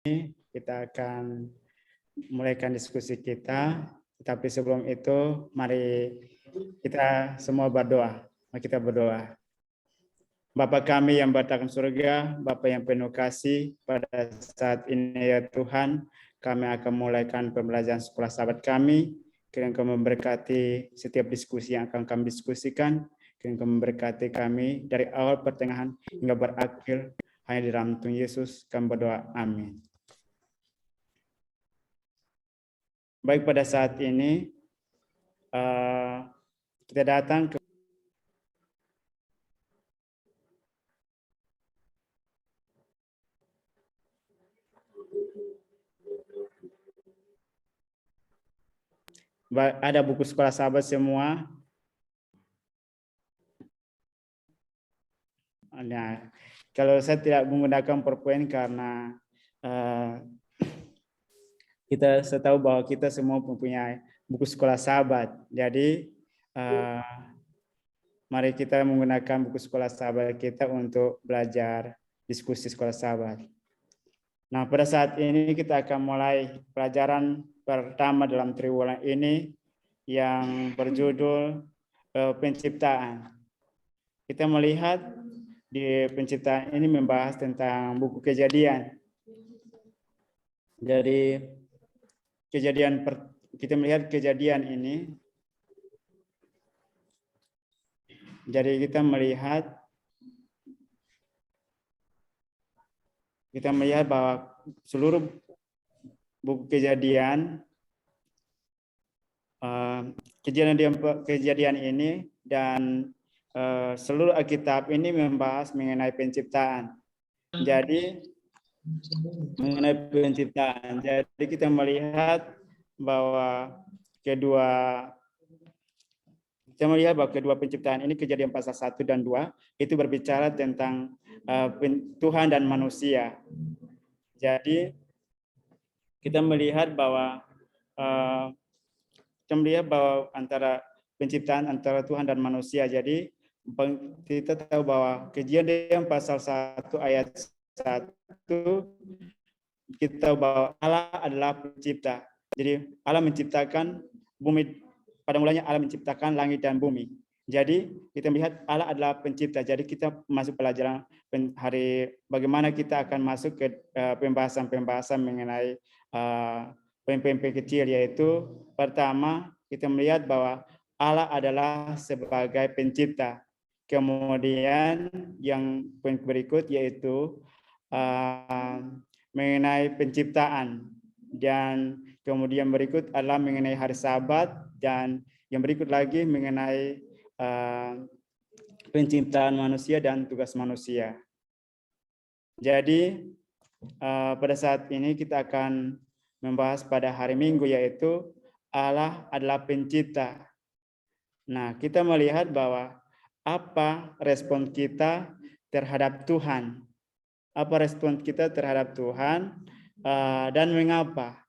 kita akan mulaikan diskusi kita. Tapi sebelum itu, mari kita semua berdoa. Mari kita berdoa. Bapa kami yang bertakhta surga, Bapa yang penuh kasih, pada saat ini ya Tuhan, kami akan mulaikan pembelajaran sekolah sahabat kami. Kiranya Kau memberkati setiap diskusi yang akan kami diskusikan. Kiranya Kau memberkati kami dari awal pertengahan hingga berakhir. Hanya di dalam Tuhan Yesus kami berdoa. Amin. Baik, pada saat ini kita datang ke ada buku sekolah sahabat semua. Nah, kalau saya tidak menggunakan PowerPoint karena saya tahu bahwa kita semua mempunyai buku sekolah sahabat. Jadi mari kita menggunakan buku sekolah sahabat kita untuk belajar diskusi sekolah sahabat. Nah, pada saat ini kita akan mulai pelajaran pertama dalam triwulan ini yang berjudul penciptaan. Kita melihat di penciptaan ini membahas tentang buku Kejadian. Jadi kita melihat Kejadian ini. Jadi kita melihat bahwa seluruh buku Kejadian ini dan seluruh Alkitab ini membahas mengenai penciptaan. Jadi mengenai penciptaan. Jadi kita melihat bahwa kedua penciptaan ini, Kejadian pasal 1 dan 2, itu berbicara tentang Tuhan dan manusia. Jadi kita melihat bahwa antara penciptaan antara Tuhan dan manusia. Jadi kita tahu bahwa Kejadian pasal 1 ayat 1 kita tahu bahwa Allah adalah pencipta. Jadi Allah menciptakan bumi. Pada mulanya Allah menciptakan langit dan bumi. Jadi kita melihat Allah adalah pencipta. Jadi kita masuk pelajaran hari bagaimana kita akan masuk ke pembahasan mengenai poin-poin kecil, yaitu pertama kita melihat bahwa Allah adalah sebagai pencipta. Kemudian yang poin berikut yaitu mengenai penciptaan, dan kemudian berikut adalah mengenai hari Sabat, dan yang berikut lagi mengenai penciptaan manusia dan tugas manusia. Jadi pada saat ini kita akan membahas pada hari Minggu, yaitu Allah adalah pencipta. Nah, kita melihat bahwa apa respon kita terhadap Tuhan. Apa respon kita terhadap Tuhan dan mengapa?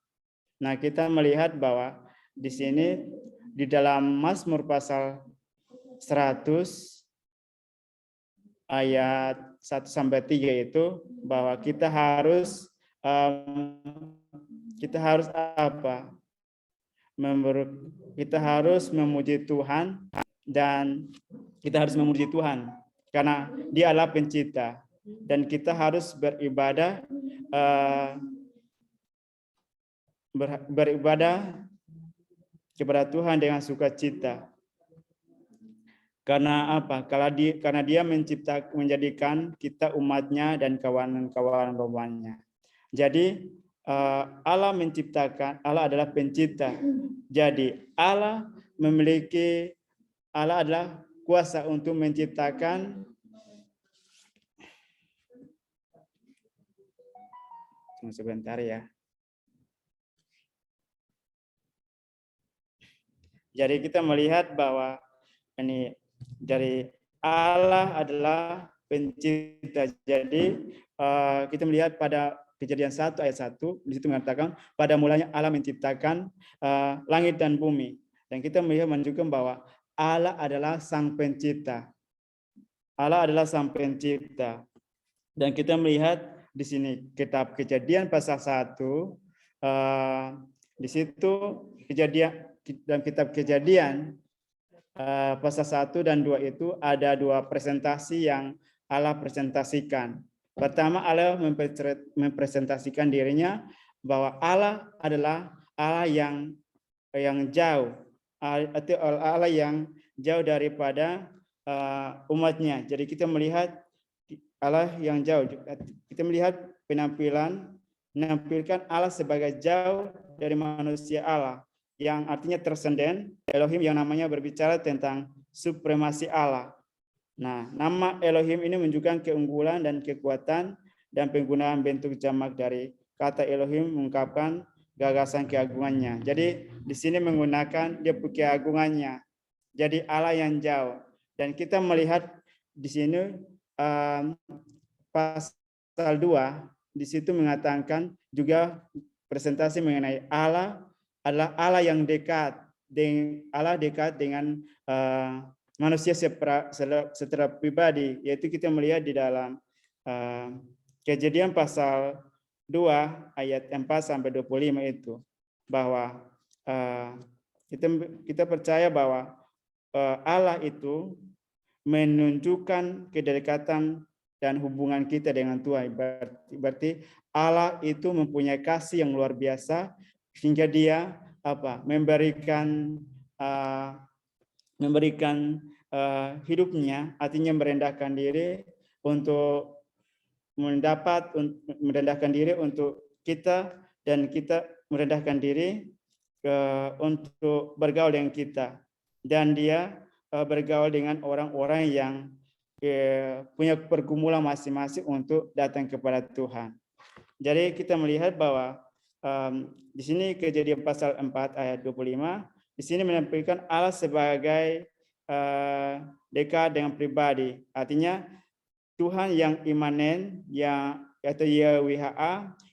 Nah, kita melihat bahwa di sini di dalam Mazmur pasal 100 ayat 1 sampai 3 itu bahwa kita harus apa? Kita harus memuji Tuhan, dan kita harus memuji Tuhan karena Dia adalah pencipta, dan kita harus beribadah kepada Tuhan dengan sukacita. Karena apa? Karena Dia menjadikan kita umatnya dan kawan-kawan rombongannya. Jadi Allah adalah pencipta. Jadi Allah adalah kuasa untuk menciptakan. Sebentar ya. Jadi kita melihat bahwa ini dari Allah adalah pencipta. Jadi kita melihat pada Kejadian 1 ayat 1, di situ mengatakan pada mulanya Allah menciptakan langit dan bumi. Dan kita melihat menunjukkan bahwa Allah adalah sang pencipta. Allah adalah sang pencipta. Dan kita melihat di sini kitab Kejadian pasal 1, di situ dalam kitab Kejadian pasal 1 dan 2 itu ada dua presentasi yang Allah presentasikan. Pertama, Allah mempresentasikan dirinya bahwa Allah adalah Allah yang jauh, atau Allah yang jauh daripada umatnya. Jadi kita melihat Allah yang jauh. Kita melihat menampilkan Allah sebagai jauh dari manusia Allah, yang artinya transenden. Elohim yang namanya berbicara tentang supremasi Allah. Nah, nama Elohim ini menunjukkan keunggulan dan kekuatan, dan penggunaan bentuk jamak dari kata Elohim mengungkapkan gagasan keagungannya. Jadi di sini menggunakan dia keagungannya. Jadi Allah yang jauh. Dan kita melihat di sini pasal 2 di situ mengatakan juga presentasi mengenai Allah adalah Allah yang dekat, dengan manusia secara pribadi, yaitu kita melihat di dalam Kejadian pasal 2 ayat 4 sampai 25 itu, bahwa kita percaya bahwa Allah itu menunjukkan kedekatan dan hubungan kita dengan Tuhan. Berarti Allah itu mempunyai kasih yang luar biasa sehingga dia memberikan hidupnya, artinya merendahkan diri untuk merendahkan diri untuk kita, dan kita merendahkan diri untuk bergaul dengan kita, dan dia bergaul dengan orang-orang yang punya pergumulan masing-masing untuk datang kepada Tuhan. Jadi kita melihat bahwa di sini Kejadian pasal 4 ayat 25 di sini menampilkan Allah sebagai dekat dengan pribadi, artinya Tuhan yang imanen, yang atau YHWH,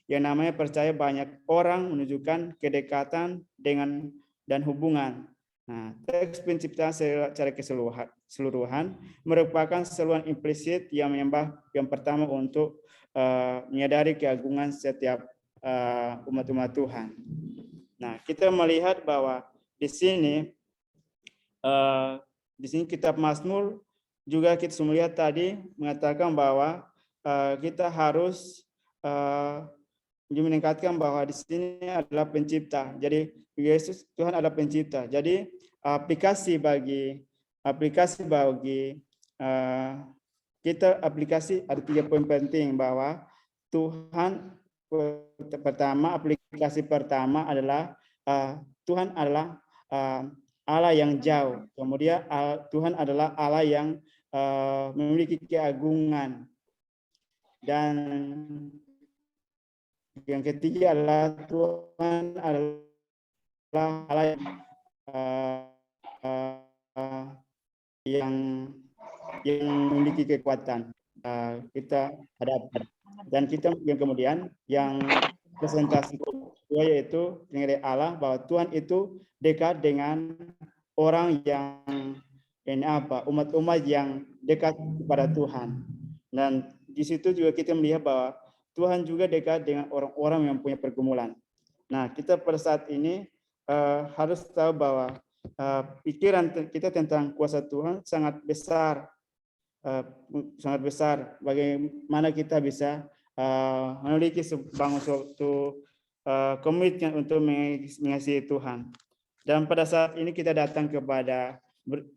yang namanya percaya banyak orang menunjukkan kedekatan dengan dan hubungan. Nah, teks penciptaan secara keseluruhan merupakan seruan implisit yang menyembah yang pertama untuk menyadari keagungan setiap umat-umat Tuhan. Nah, kita melihat bahwa di sini kitab Mazmur juga kita melihat tadi mengatakan bahwa kita harus meningkatkan bahwa di sini adalah pencipta. Jadi Yesus Tuhan adalah pencipta. Jadi aplikasi bagi kita, aplikasi ada 3 poin penting, bahwa Tuhan aplikasi pertama adalah Tuhan adalah Allah yang jauh. Kemudian Tuhan adalah Allah yang memiliki keagungan. Dan yang ketiga adalah Tuhan adalah Allah yang memiliki kekuatan kita hadapi. Dan kita yang kemudian yang presentasi kedua yaitu mengenai Allah, bahwa Tuhan itu dekat dengan orang yang umat-umat yang dekat kepada Tuhan. Dan di situ juga kita melihat bahwa Tuhan juga dekat dengan orang-orang yang punya pergumulan. Nah, kita pada saat ini harus tahu bahwa pikiran kita tentang kuasa Tuhan sangat besar, bagaimana kita bisa memiliki suatu komitmen untuk mengasihi Tuhan. Dan pada saat ini kita datang kepada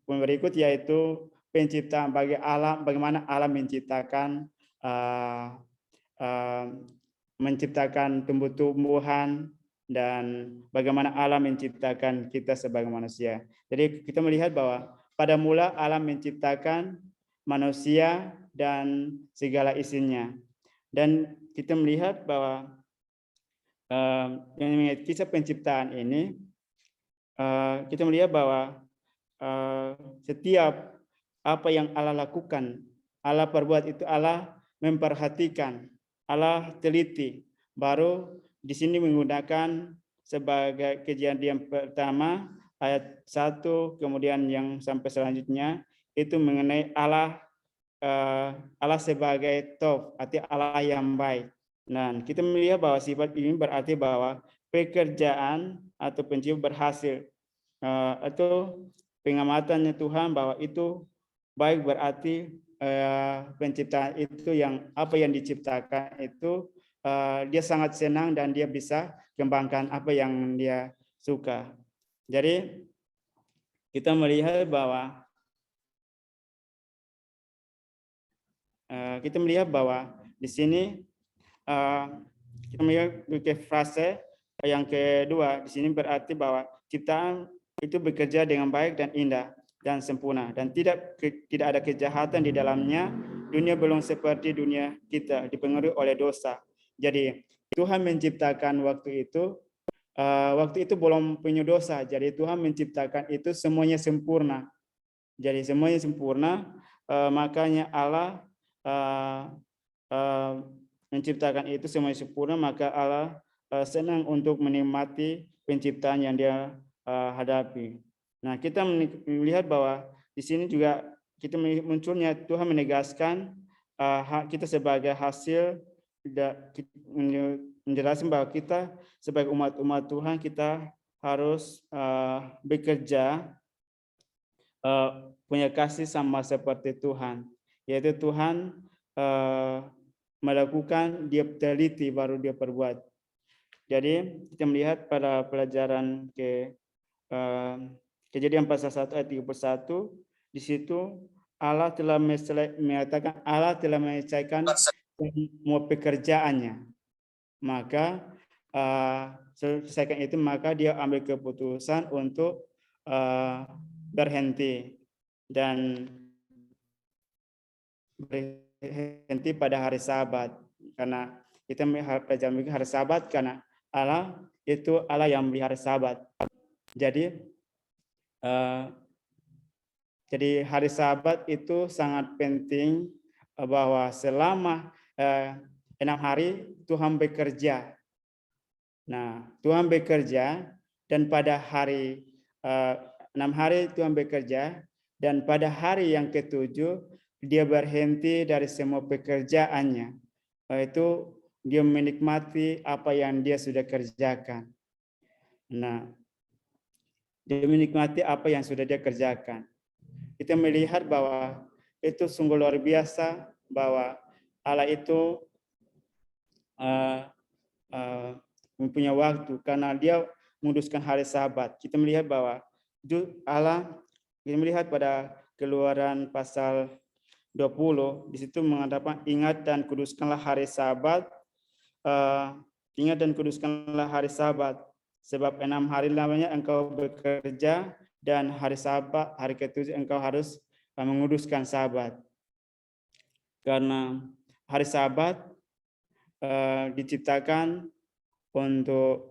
berikut, yaitu penciptaan bagi Allah, bagaimana Allah menciptakan tumbuh-tumbuhan, dan bagaimana Allah menciptakan kita sebagai manusia. Jadi kita melihat bahwa pada mula Allah menciptakan manusia dan segala isinya. Dan kita melihat bahwa kisah penciptaan ini, kita melihat bahwa setiap apa yang Allah lakukan, Allah perbuat itu Allah memperhatikan, Allah teliti. Baru di sini menggunakan sebagai Kejadian pertama ayat 1, kemudian yang sampai selanjutnya itu mengenai Allah Allah sebagai Tov, arti Allah yang baik. Dan kita melihat bahwa sifat ini berarti bahwa pekerjaan atau pencipta berhasil, atau pengamatannya Tuhan bahwa itu baik, berarti penciptaan itu yang apa yang diciptakan itu dia sangat senang dan dia bisa kembangkan apa yang dia suka. Jadi kita melihat bahwa di sini kita melihat frase yang kedua di sini berarti bahwa ciptaan itu bekerja dengan baik dan indah dan sempurna dan tidak ada kejahatan di dalamnya. Dunia belum seperti dunia kita dipengaruhi oleh dosa. Jadi Tuhan menciptakan waktu itu belum punya dosa. Jadi Tuhan menciptakan itu semuanya sempurna. Jadi semuanya sempurna, makanya Allah menciptakan itu semuanya sempurna, maka Allah senang untuk menikmati penciptaan yang dia hadapi. Nah, kita melihat bahwa di sini juga kita munculnya Tuhan menegaskan kita sebagai hasil, menjelaskan bahwa kita sebagai umat Tuhan kita harus bekerja punya kasih sama seperti Tuhan, yaitu Tuhan melakukan, dia teliti baru dia perbuat. Jadi kita melihat pada pelajaran Kejadian pasal 1 ayat 31, di situ Allah telah menyatakan Allah telah menyelesaikan semua pekerjaannya. Maka selesaikan itu, maka dia ambil keputusan untuk berhenti dan berhenti pada hari Sabat, karena kita melihat hari Sabat karena Allah itu Allah yang memberi hari Sabat. Jadi hari Sabat itu sangat penting, bahwa selama 6 hari Tuhan bekerja. Nah, Tuhan bekerja dan pada hari 6 hari Tuhan bekerja dan pada hari yang ke-7 dia berhenti dari semua pekerjaannya. Itu dia menikmati apa yang dia sudah kerjakan. Nah, dia menikmati apa yang sudah dia kerjakan. Kita melihat bahwa itu sungguh luar biasa, bahwa Allah itu mempunyai waktu karena dia menguduskan hari Sabat. Kita melihat bahwa Allah, kita melihat pada Keluaran pasal 20, di situ mengatakan ingat dan kuduskanlah hari Sabat, ingat dan kuduskanlah hari Sabat, sebab 6 hari lamanya engkau bekerja dan hari Sabat, hari ke-7 engkau harus menguduskan Sabat. Karena hari Sabat diciptakan untuk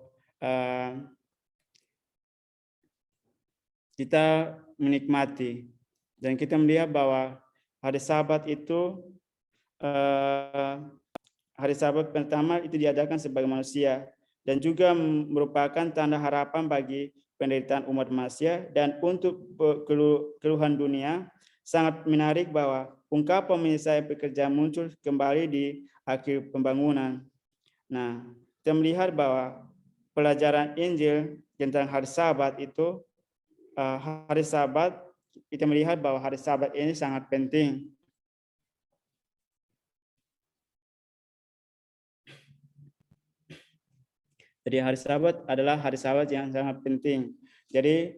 kita menikmati, dan kita melihat bahwa hari Sabat itu hari Sabat pertama itu diadakan sebagai manusia dan juga merupakan tanda harapan bagi penderitaan umat manusia. Dan untuk keluhan dunia, sangat menarik bahwa ungkapan menyelesaikan pekerjaan muncul kembali di akhir pembangunan. Nah, kita melihat bahwa pelajaran Injil tentang hari Sabat itu, hari Sabat, kita melihat bahwa hari Sabat ini sangat penting. Jadi hari Sabat adalah hari Sabat yang sangat penting. Jadi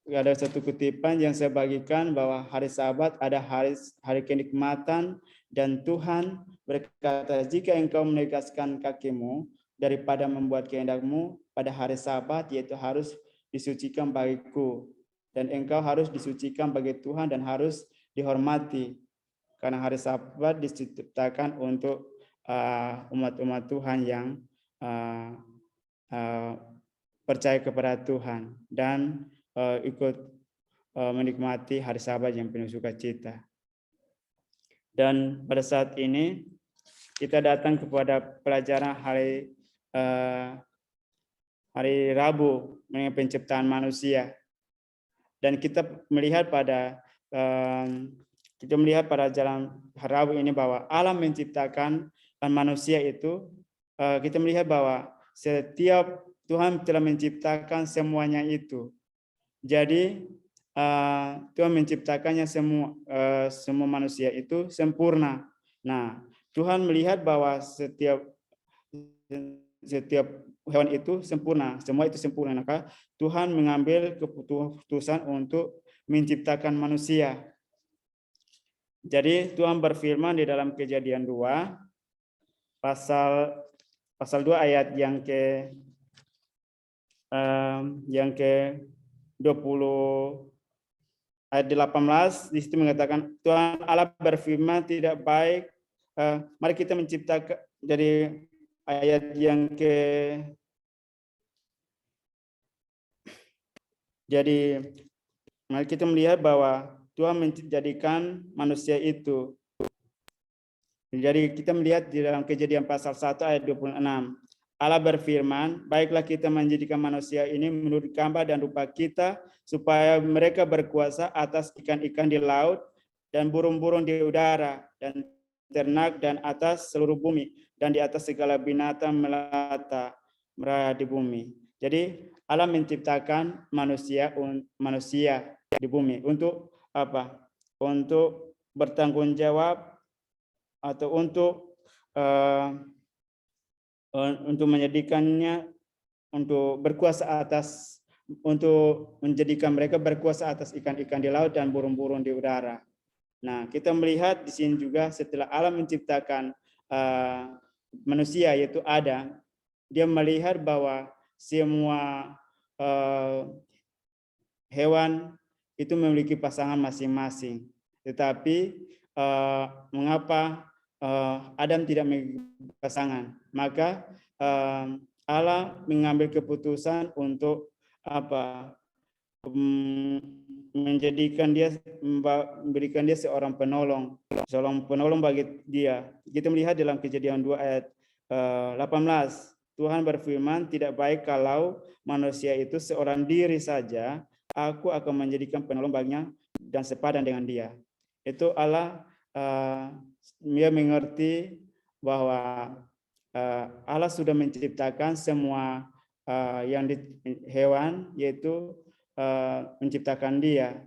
ada satu kutipan yang saya bagikan bahwa hari Sabat ada hari kenikmatan, dan Tuhan berkata, jika engkau menegaskan kakimu daripada membuat kehendakmu pada hari Sabat, yaitu harus disucikan bagiku, dan engkau harus disucikan bagi Tuhan dan harus dihormati, karena hari Sabat diciptakan untuk umat-umat Tuhan yang percaya kepada Tuhan dan ikut menikmati hari Sabat yang penuh sukacita. Dan pada saat ini kita datang kepada pelajaran hari Rabu mengenai penciptaan manusia, dan kita melihat pada kita melihat pada jalan Rabu ini bahwa Allah menciptakan manusia itu, kita melihat bahwa setiap Tuhan telah menciptakan semuanya itu. Jadi Tuhan menciptakannya semua manusia itu sempurna. Nah, Tuhan melihat bahwa setiap hewan itu sempurna, semua itu sempurna. Maka Tuhan mengambil keputusan untuk menciptakan manusia. Jadi Tuhan berfirman di dalam Kejadian 2 pasal 2 ayat yang ke 20 ayat 18 di situ mengatakan Tuhan Allah berfirman tidak baik. Mari kita menciptakan, jadi ayat yang ke mari kita melihat bahwa Tuhan menjadikan manusia itu. Jadi kita melihat di dalam Kejadian pasal 1 ayat 26. Allah berfirman, baiklah kita menjadikan manusia ini menurut gambar dan rupa kita, supaya mereka berkuasa atas ikan-ikan di laut, dan burung-burung di udara, dan ternak, dan atas seluruh bumi, dan di atas segala binatang melata merayap di bumi. Jadi Allah menciptakan manusia di bumi untuk apa? Untuk bertanggung jawab atau untuk menjadikannya untuk berkuasa atas, untuk menjadikan mereka berkuasa atas ikan-ikan di laut dan burung-burung di udara. Nah, kita melihat di sini juga setelah Allah menciptakan manusia yaitu Adam, dia melihat bahwa semua hewan itu memiliki pasangan masing-masing. Tetapi mengapa Adam tidak memiliki pasangan? Maka Allah mengambil keputusan untuk memberikan dia seorang penolong bagi dia. Kita melihat dalam Kejadian 2 ayat 18. Tuhan berfirman, tidak baik kalau manusia itu seorang diri saja, aku akan menjadikan penolong baginya dan sepadan dengan dia. Itu Allah, dia mengerti bahwa Allah sudah menciptakan semua yang di hewan, yaitu menciptakan dia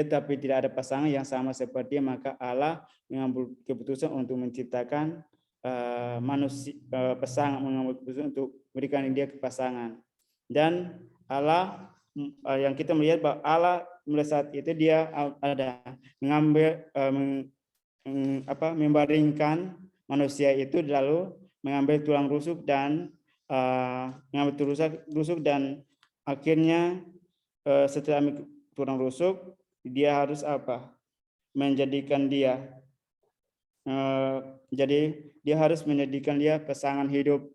tapi tidak ada pasangan yang sama seperti dia, maka Allah mengambil keputusan untuk menciptakan manusia pasangan, mengambil keputusan untuk memberikan dia ke pasangan. Dan Allah yang kita melihat bahwa Allah mulai saat itu dia ada mengambil membaringkan manusia itu, lalu mengambil tulang rusuk dan akhirnya setelah tulang rusuk dia harus menjadikan dia jadi dia harus menjadikan dia pasangan hidup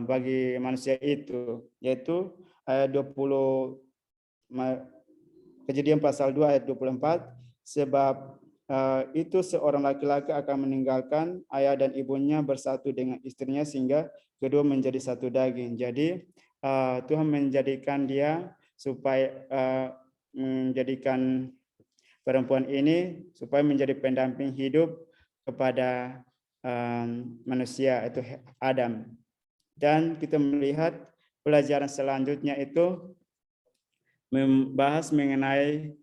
bagi manusia itu, yaitu ayat 20 Kejadian pasal 2 ayat 24, sebab itu seorang laki-laki akan meninggalkan ayah dan ibunya, bersatu dengan istrinya sehingga kedua menjadi satu daging. Jadi Tuhan menjadikan dia supaya menjadikan perempuan ini supaya menjadi pendamping hidup kepada manusia, itu Adam. Dan kita melihat pelajaran selanjutnya itu membahas mengenai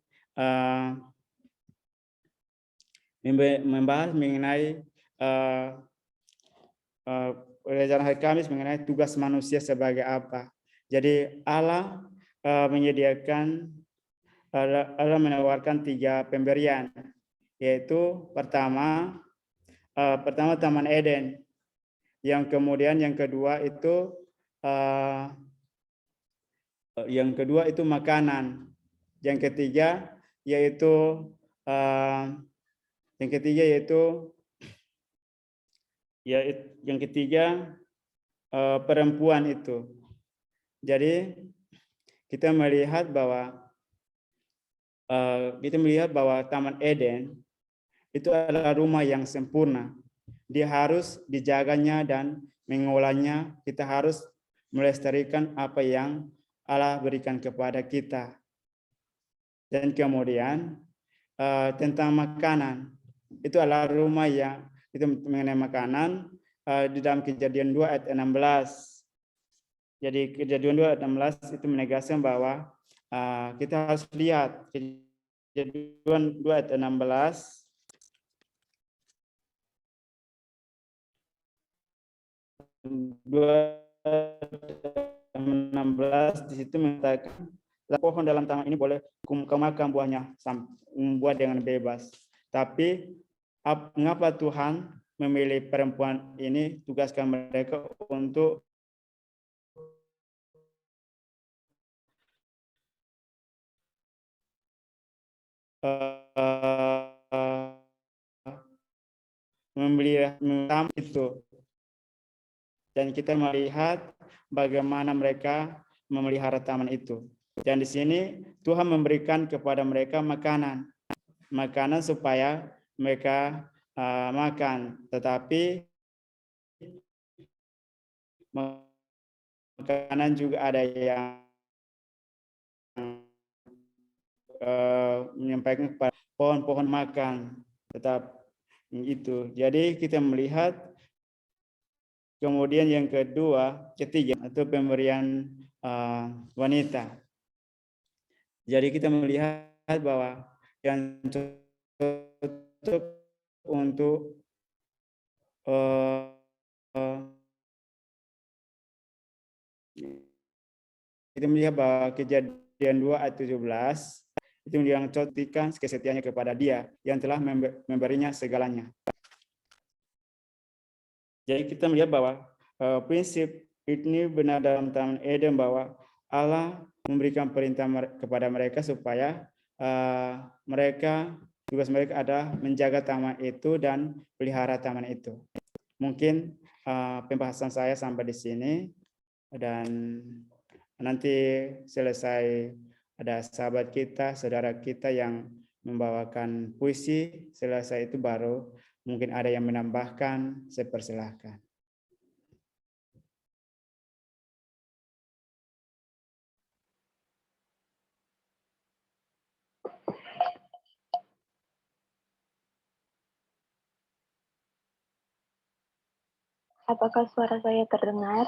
pelajaran hari Kamis mengenai tugas manusia sebagai apa. Jadi Allah menawarkan 3 pemberian, yaitu pertama Taman Eden, yang kedua itu makanan, yang ketiga yaitu perempuan itu. Jadi kita melihat bahwa Taman Eden itu adalah rumah yang sempurna. Dia harus dijaganya dan mengolahnya. Kita harus melestarikan apa yang Allah berikan kepada kita. Dan kemudian tentang makanan, itu adalah rumah yang itu mengenai makanan di dalam Kejadian 2 ayat 16. Jadi Kejadian 2 ayat 16 itu menegaskan bahwa kita harus lihat Kejadian 2 ayat 16. Dua 16 di situ mengatakan pohon dalam taman ini boleh kau makan buahnya, membuat dengan bebas. Tapi mengapa Tuhan memilih perempuan ini, tugaskan mereka untuk memelihara taman itu? Dan kita melihat bagaimana mereka memelihara taman itu. Dan di sini Tuhan memberikan kepada mereka makanan supaya mereka makan. Tetapi makanan juga ada yang menyampaikan kepada pohon-pohon makan. Tetap itu. Jadi kita melihat. Kemudian yang ketiga itu pemberian wanita. Jadi kita melihat bahwa yang cocok untuk kita melihat bahwa Kejadian 2 ayat 17 itu yang cotikan kesetiaannya kepada Dia yang telah memberinya segalanya. Jadi kita melihat bahwa prinsip ini benar dalam Taman Eden, bahwa Allah memberikan perintah kepada mereka supaya tugas mereka adalah menjaga taman itu dan pelihara taman itu. Mungkin pembahasan saya sampai di sini, dan nanti selesai ada sahabat kita, saudara kita yang membawakan puisi. Selesai itu baru mungkin ada yang menambahkan, saya persilahkan. Apakah suara saya terdengar?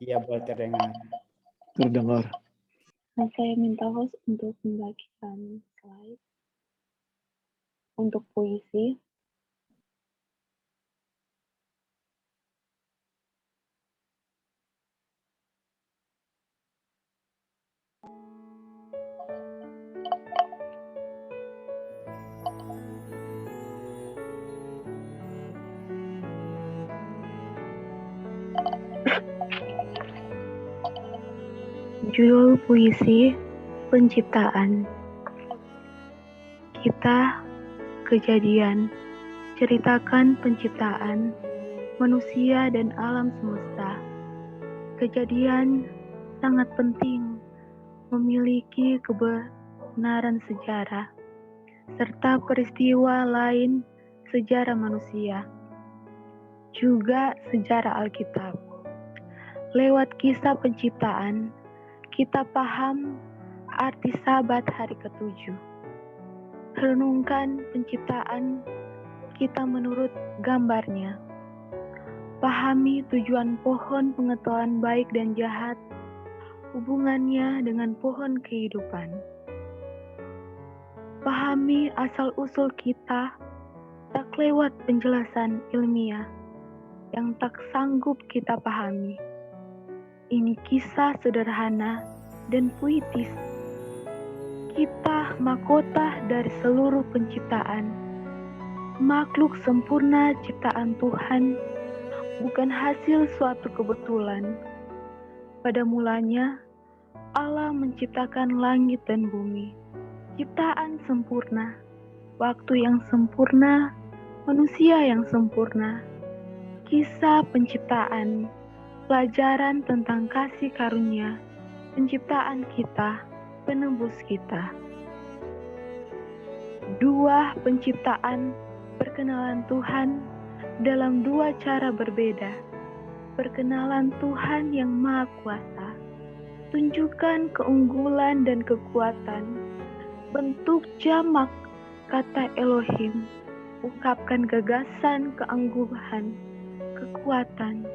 Iya, boleh terdengar. Terdengar. Nah, saya minta host untuk membagikan slide untuk puisi. Judul puisi Penciptaan. Kita, kejadian, ceritakan penciptaan, manusia dan alam semesta. Kejadian sangat penting, memiliki kebenaran sejarah, serta peristiwa lain sejarah manusia, juga sejarah Alkitab. Lewat kisah penciptaan, kita paham arti Sabat hari ke-7. Renungkan penciptaan kita menurut gambarnya. Pahami tujuan pohon pengetahuan baik dan jahat, hubungannya dengan pohon kehidupan. Pahami asal-usul kita tak lewat penjelasan ilmiah yang tak sanggup kita pahami. Ini kisah sederhana dan puitis. Kita mahkota dari seluruh penciptaan. Makhluk sempurna ciptaan Tuhan, bukan hasil suatu kebetulan. Pada mulanya, Allah menciptakan langit dan bumi. Ciptaan sempurna, waktu yang sempurna, manusia yang sempurna. Kisah penciptaan, pelajaran tentang kasih karunia, penciptaan kita, penebus kita. 2 penciptaan, perkenalan Tuhan dalam 2 cara berbeda. Perkenalan Tuhan yang Maha Kuasa. tunjukkan keunggulan dan kekuatan. Bentuk jamak kata Elohim, ungkapkan gagasan keangguhan, kekuatan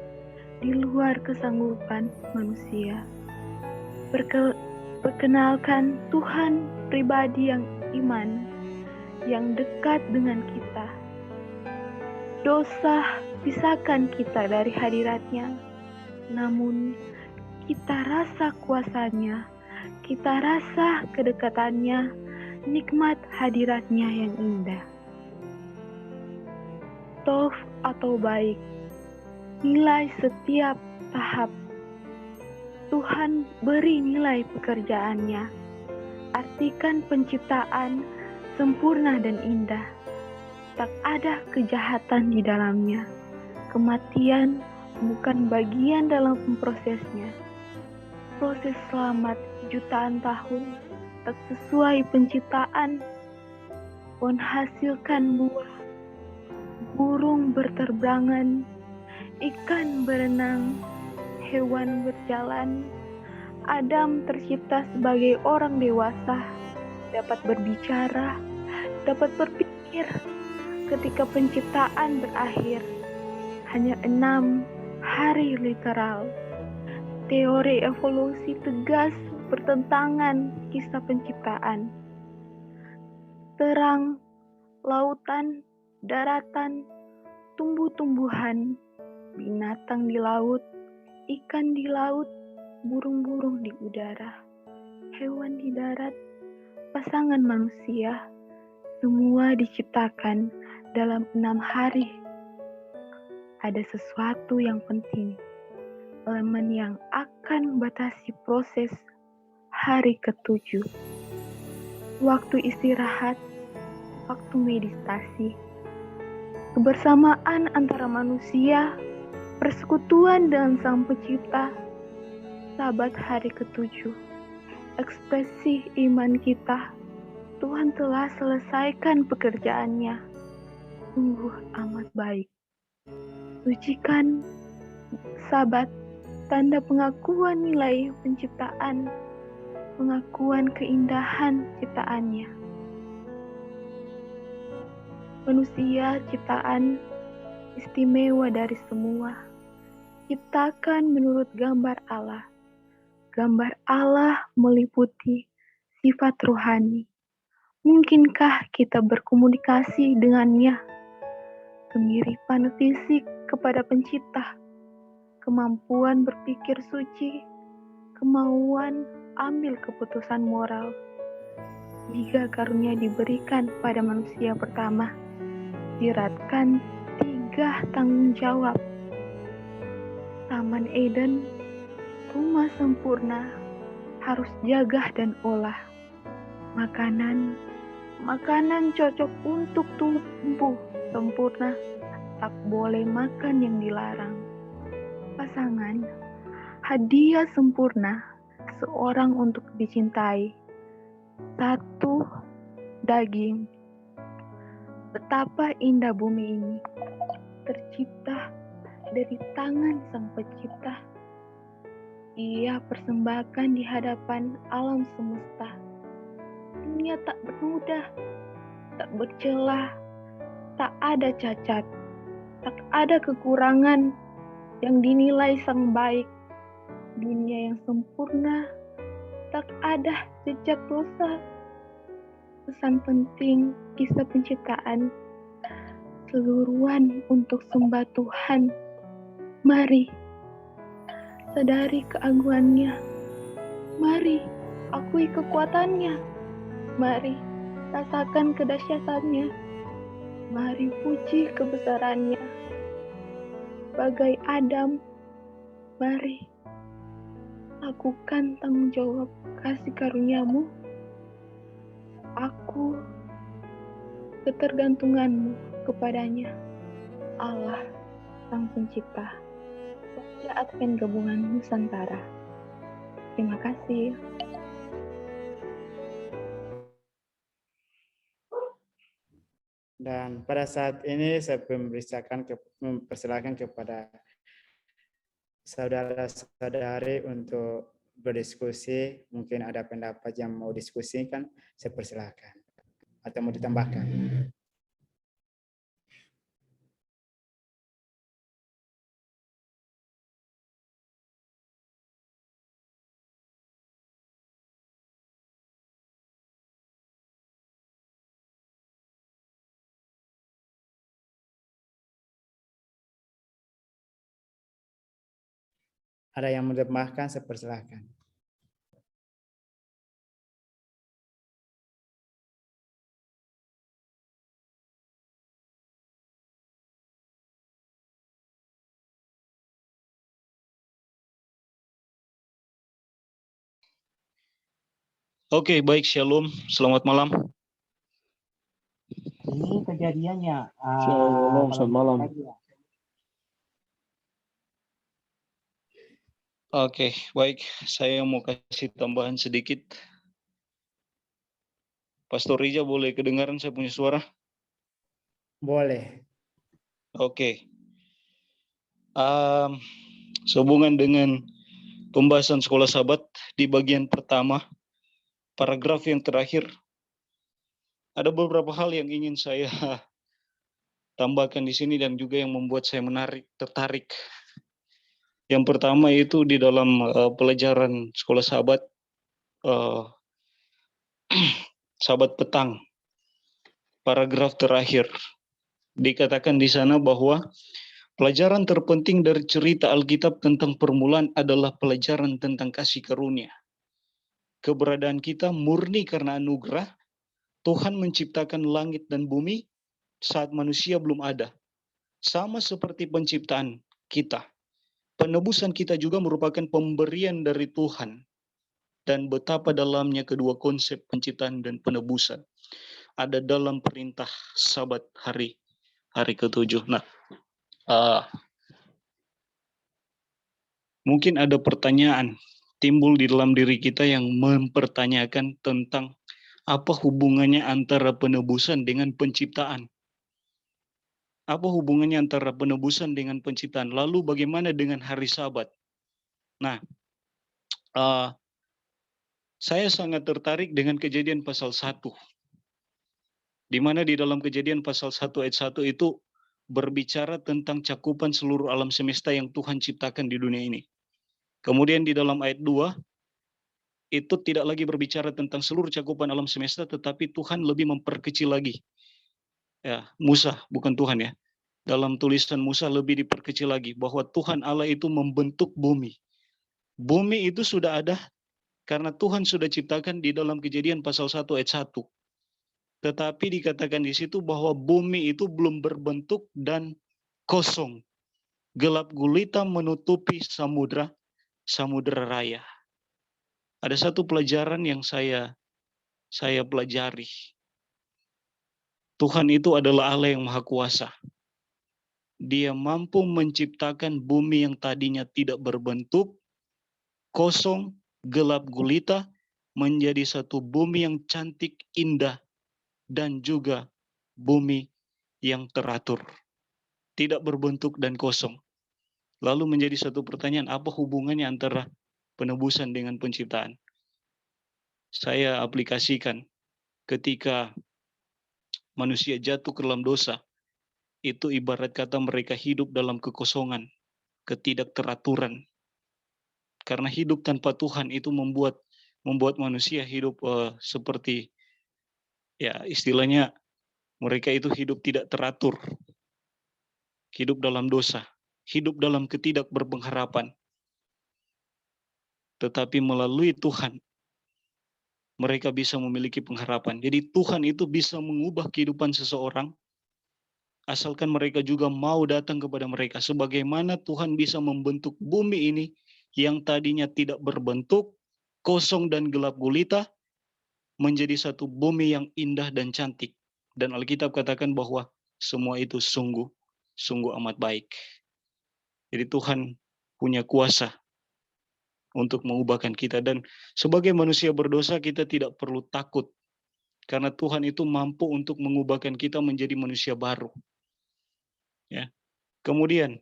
di luar kesanggupan manusia. Perkenalkan Tuhan pribadi yang iman, yang dekat dengan kita. Dosa pisahkan kita dari hadiratnya, namun kita rasa kuasanya, kita rasa kedekatannya, nikmat hadiratnya yang indah. Tov atau baik, nilai setiap tahap. Tuhan beri nilai pekerjaannya. Artikan penciptaan sempurna dan indah. Tak ada kejahatan di dalamnya. Kematian bukan bagian dalam prosesnya. Proses selamat jutaan tahun tak sesuai penciptaan. Menghasilkan buah, burung berterbangan, ikan berenang, hewan berjalan. Adam tercipta sebagai orang dewasa, dapat berbicara, dapat berpikir. Ketika penciptaan berakhir, hanya 6 hari literal. Teori evolusi tegas bertentangan kisah penciptaan. Terang, lautan, daratan, tumbuh-tumbuhan, binatang di laut, ikan di laut, burung-burung di udara, hewan di darat, pasangan manusia, semua diciptakan dalam 6 hari. Ada sesuatu yang penting, elemen yang akan membatasi proses hari ke-7. Waktu istirahat, waktu meditasi, kebersamaan antara manusia, persekutuan dengan Sang Pencipta, Sabat hari ke-7, ekspresi iman kita. Tuhan telah selesaikan pekerjaannya. Sungguh amat baik. Sucikan Sabat, tanda pengakuan nilai penciptaan, pengakuan keindahan ciptaannya. Manusia ciptaan istimewa dari semua. Ciptakan menurut gambar Allah. Gambar Allah meliputi sifat rohani. Mungkinkah kita berkomunikasi dengannya? Kemiripan fisik kepada pencipta, kemampuan berpikir suci, kemauan ambil keputusan moral. 3 karunia diberikan pada manusia pertama, diratkan 3 tanggung jawab. Taman Eden, rumah sempurna, harus jaga dan olah. Makanan cocok untuk tumbuh sempurna, tak boleh makan yang dilarang. Pasangan, hadiah sempurna, seorang untuk dicintai. 1 daging. Betapa indah bumi ini, tercipta dari tangan Sang Pencipta. Ia persembahkan di hadapan alam semesta. Dunia tak bernoda, tak bercelah, tak ada cacat, tak ada kekurangan yang dinilai Sang baik. Dunia yang sempurna, tak ada jejak dosa. Pesan penting kisah penciptaan, seluruhan untuk sembah Tuhan. Mari sadari keagungannya. Mari akui kekuatannya. Mari rasakan kedahsyatannya. Mari puji kebesarannya. Bagai Adam, mari lakukan tanggung jawab kasih karuniamu. Aku ketergantunganmu kepadanya, Allah Sang Pencipta. Pokja Advent Gabungan Nusantara. Terima kasih. Dan pada saat ini saya mempersilakan kepada saudara-saudari untuk berdiskusi, mungkin ada pendapat yang mau diskusikan, saya persilahkan. Atau mau ditambahkan. Ada yang mau ditambahkan, saya persilahkan. Oke, baik, Shalom. Selamat malam. Ini kejadiannya. Selamat malam. Oke, baik. Saya mau kasih tambahan sedikit. Pastor Rija, boleh kedengaran saya punya suara? Boleh. Oke. Sehubungan dengan pembahasan sekolah sahabat di bagian pertama, paragraf yang terakhir, ada beberapa hal yang ingin saya tambahkan di sini dan juga yang membuat saya tertarik. Yang pertama itu di dalam pelajaran sekolah sahabat, sahabat petang, paragraf terakhir, dikatakan di sana bahwa pelajaran terpenting dari cerita Alkitab tentang permulaan adalah pelajaran tentang kasih karunia. Keberadaan kita murni karena anugerah. Tuhan menciptakan langit dan bumi saat manusia belum ada. Sama seperti penciptaan kita. Penebusan kita juga merupakan pemberian dari Tuhan. Dan betapa dalamnya kedua konsep penciptaan dan penebusan ada dalam perintah sabat hari ke-7. Nah, mungkin ada pertanyaan timbul di dalam diri kita yang mempertanyakan tentang apa hubungannya antara penebusan dengan penciptaan. Apa hubungannya antara penebusan dengan penciptaan? Lalu bagaimana dengan hari Sabat? Nah, saya sangat tertarik dengan Kejadian pasal 1. Di mana di dalam Kejadian pasal 1 ayat 1 itu berbicara tentang cakupan seluruh alam semesta yang Tuhan ciptakan di dunia ini. Kemudian di dalam ayat 2, itu tidak lagi berbicara tentang seluruh cakupan alam semesta, tetapi Tuhan lebih memperkecil lagi. Ya, Musa, bukan Tuhan ya. Dalam tulisan Musa lebih diperkecil lagi, bahwa Tuhan Allah itu membentuk bumi. Bumi itu sudah ada, karena Tuhan sudah ciptakan di dalam Kejadian pasal 1 ayat 1. Tetapi dikatakan di situ bahwa bumi itu belum berbentuk dan kosong. Gelap gulita menutupi samudra raya. Ada satu pelajaran yang saya pelajari. Tuhan itu adalah Allah yang Maha Kuasa. Dia mampu menciptakan bumi yang tadinya tidak berbentuk, kosong, gelap gulita, menjadi satu bumi yang cantik, indah, dan juga bumi yang teratur. Tidak berbentuk dan kosong. Lalu menjadi satu pertanyaan, apa hubungannya antara penebusan dengan penciptaan? Saya aplikasikan ketika manusia jatuh ke dalam dosa, itu ibarat kata mereka hidup dalam kekosongan, ketidakteraturan. Karena hidup tanpa Tuhan itu membuat manusia hidup seperti, ya istilahnya mereka itu hidup tidak teratur, hidup dalam dosa, hidup dalam ketidakberpengharapan. Tetapi melalui Tuhan, mereka bisa memiliki pengharapan. Jadi Tuhan itu bisa mengubah kehidupan seseorang, asalkan mereka juga mau datang kepada mereka. Sebagaimana Tuhan bisa membentuk bumi ini yang tadinya tidak berbentuk, kosong dan gelap gulita, menjadi satu bumi yang indah dan cantik. Dan Alkitab katakan bahwa semua itu sungguh amat baik. Jadi Tuhan punya kuasa untuk mengubahkan kita. Dan sebagai manusia berdosa kita tidak perlu takut. Karena Tuhan itu mampu untuk mengubahkan kita menjadi manusia baru. Ya. Kemudian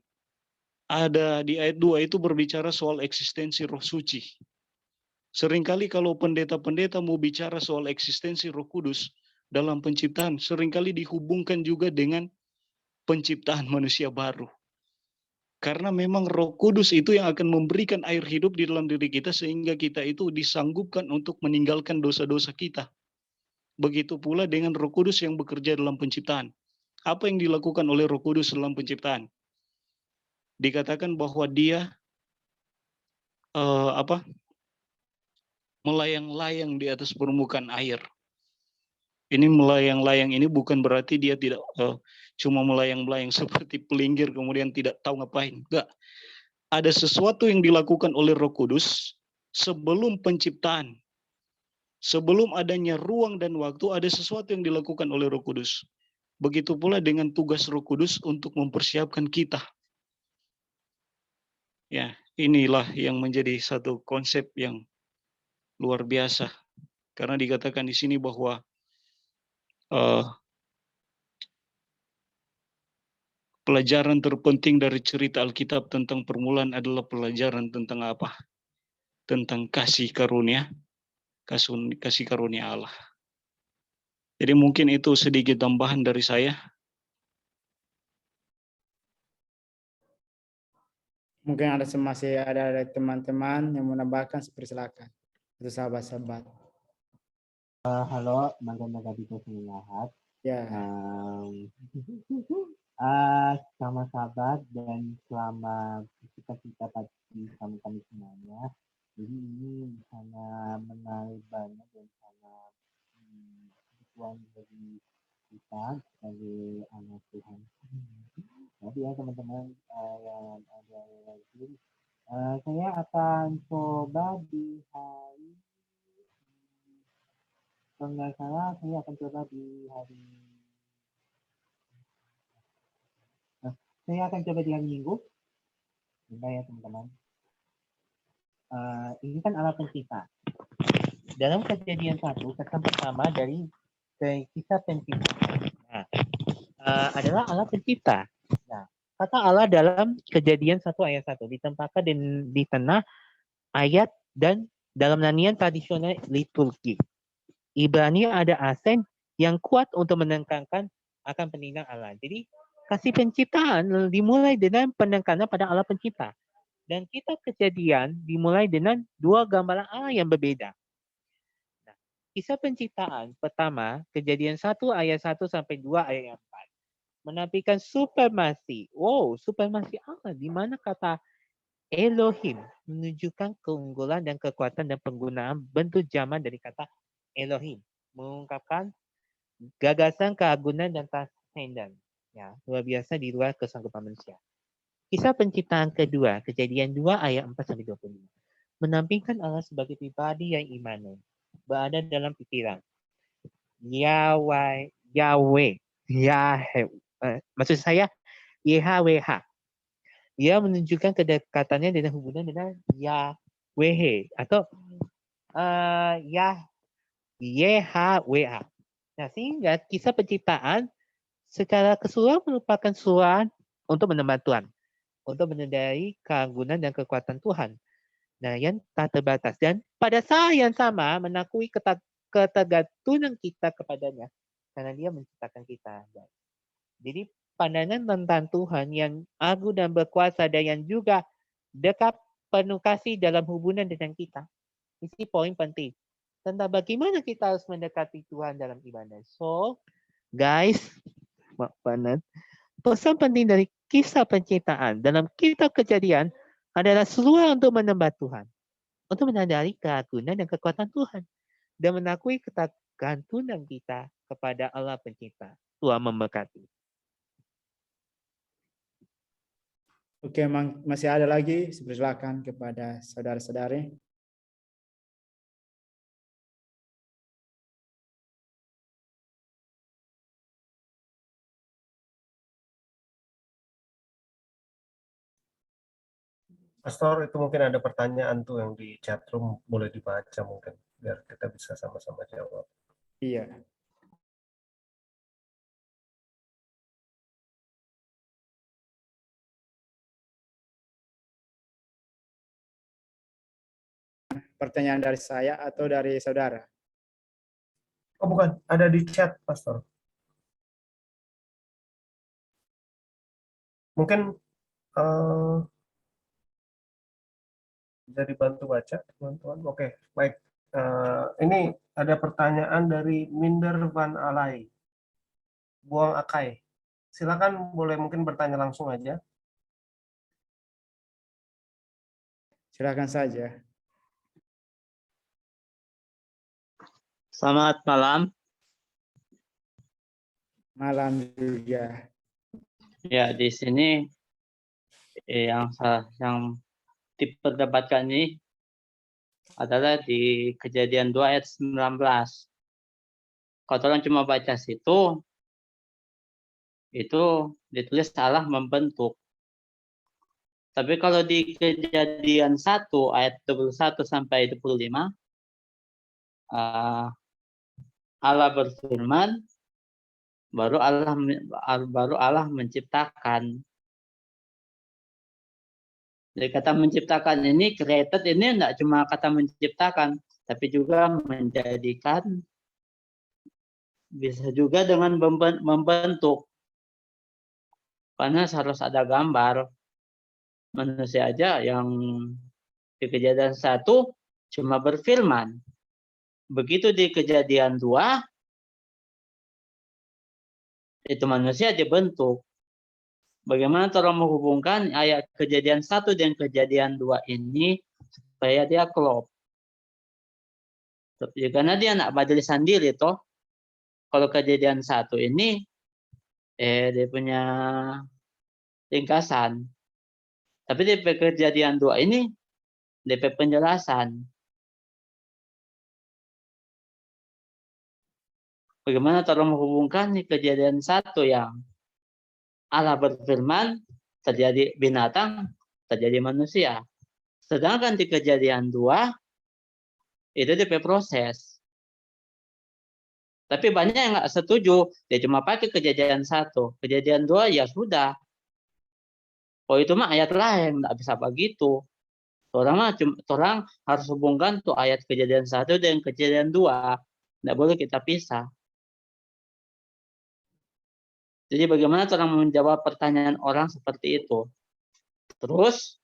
ada di ayat 2 itu berbicara soal eksistensi Roh Suci. Seringkali kalau pendeta-pendeta mau bicara soal eksistensi Roh Kudus dalam penciptaan, seringkali dihubungkan juga dengan penciptaan manusia baru. Karena memang Roh Kudus itu yang akan memberikan air hidup di dalam diri kita sehingga kita itu disanggupkan untuk meninggalkan dosa-dosa kita. Begitu pula dengan Roh Kudus yang bekerja dalam penciptaan. Apa yang dilakukan oleh Roh Kudus dalam penciptaan? Dikatakan bahwa dia melayang-layang di atas permukaan air. Ini melayang-layang ini bukan berarti dia tidak cuma melayang-layang seperti pelinggir kemudian tidak tahu ngapain. Enggak. Ada sesuatu yang dilakukan oleh Roh Kudus sebelum penciptaan. Sebelum adanya ruang dan waktu, ada sesuatu yang dilakukan oleh Roh Kudus. Begitu pula dengan tugas Roh Kudus untuk mempersiapkan kita. Ya, inilah yang menjadi satu konsep yang luar biasa. Karena dikatakan di sini bahwa pelajaran terpenting dari cerita Alkitab tentang permulaan adalah pelajaran tentang apa? Tentang kasih karunia, kasih karunia Allah. Jadi mungkin itu sedikit tambahan dari saya. Mungkin masih ada teman-teman yang mau menambahkan, silakan. Itu sahabat-sahabat. Halo, teman-teman Gabito Seminahat. Ya. Sama sahabat dan selama kita pasti sama kami semuanya. Jadi ini sangat menarik banget dan sangat kebutuhan bagi kita sebagai anak Tuhan. Jadi ya teman-teman yang ada lagi, saya akan coba di hari kalau nggak salah saya akan coba di hari Minggu. Bentar ya teman-teman. Ini kan Allah pencipta. Dalam Kejadian 1, kesan pertama dari kisah pencipta. Nah, adalah Allah pencipta. Nah, kata Allah dalam Kejadian 1 ayat 1 ditempatkan di tengah ayat dan dalam nyanyian tradisional liturgi. Ibrani ada aksen yang kuat untuk menekankan akan peninggalan Allah. Jadi kasih penciptaan dimulai dengan penekanan pada Allah pencipta. Dan kitab Kejadian dimulai dengan dua gambaran Allah yang berbeda. Nah, kisah penciptaan pertama, Kejadian 1 ayat 1 sampai 2 ayat 4 menampilkan supremasi. Wow, supremasi Allah di mana kata Elohim menunjukkan keunggulan dan kekuatan dan penggunaan bentuk zaman dari kata Elohim, mengungkapkan gagasan keagungan dan transenden. Ya, luar biasa di luar kesanggupan manusia. Kisah penciptaan kedua, Kejadian 2 ayat 4 sampai 25, menampilkan Allah sebagai pribadi yang imanen, berada dalam pikiran. Yahweh, maksud saya YHWH. Ia menunjukkan kedekatannya dengan hubungan dengan Yahweh atau YHWH. Nah, sehingga kisah penciptaan secara keseluruhan merupakan suara untuk menyembah Tuhan, untuk menandai keagungan dan kekuatan Tuhan. Nah, yang tak terbatas dan pada saat yang sama mengakui ketergantungan kita kepadanya karena Dia menciptakan kita. Jadi pandangan tentang Tuhan yang agung dan berkuasa dan yang juga dekat penuh kasih dalam hubungan dengan kita. Ini poin penting tentang bagaimana kita harus mendekati Tuhan dalam ibadah. So, guys, pesan penting dari kisah penciptaan dalam kitab Kejadian adalah seruan untuk menyembah Tuhan, untuk menyadari keagungan dan kekuatan Tuhan, dan mengakui ketergantungan kita kepada Allah pencipta. Tuhan memberkati. Oke, masih ada lagi, silakan kepada saudara-saudari. Pastor, itu mungkin ada pertanyaan tuh yang di chat room, boleh dibaca mungkin biar kita bisa sama-sama jawab. Iya. pertanyaan dari saya atau dari saudara? Oh bukan, ada di chat, Pastor. Mungkin bisa dibantu baca, teman-teman. Oke, baik. Ini ada pertanyaan dari Minder Van Alai. Buang Akai. Silakan boleh mungkin bertanya langsung aja. Silakan saja. Selamat malam. Malam juga. Ya, di sini yang diperdebatkan ini adalah di Kejadian 2 ayat 19. Kalau orang cuma baca situ, itu ditulis Allah membentuk. Tapi kalau di Kejadian 1 ayat 21 sampai 25, Allah berfirman, baru Allah menciptakan. Jadi kata menciptakan ini, created ini tidak cuma kata menciptakan, tapi juga menjadikan, bisa juga dengan membentuk. Karena harus ada gambar. Manusia aja yang di Kejadian 1 cuma berfirman. Begitu di Kejadian 2, itu manusia dibentuk. Bagaimana cara menghubungkan ayat Kejadian 1 dan Kejadian 2 ini supaya dia klop? Karena dia nak berdiri sendiri toh. Kalau Kejadian 1 ini dia punya ringkasan. Tapi di Kejadian 2 ini DP penjelasan. Bagaimana cara menghubungkan nih Kejadian 1 yang Allah berfirman, terjadi binatang, terjadi manusia. Sedangkan di Kejadian 2, itu DP proses. Tapi banyak yang nggak setuju, dia cuma pakai Kejadian 1. Kejadian 2 ya sudah. Oh itu mah ayat lain, nggak bisa begitu. Orang harus hubungkan tuh ayat Kejadian 1 dan Kejadian 2. Nggak boleh kita pisah. Jadi bagaimana cara menjawab pertanyaan orang seperti itu? Terus,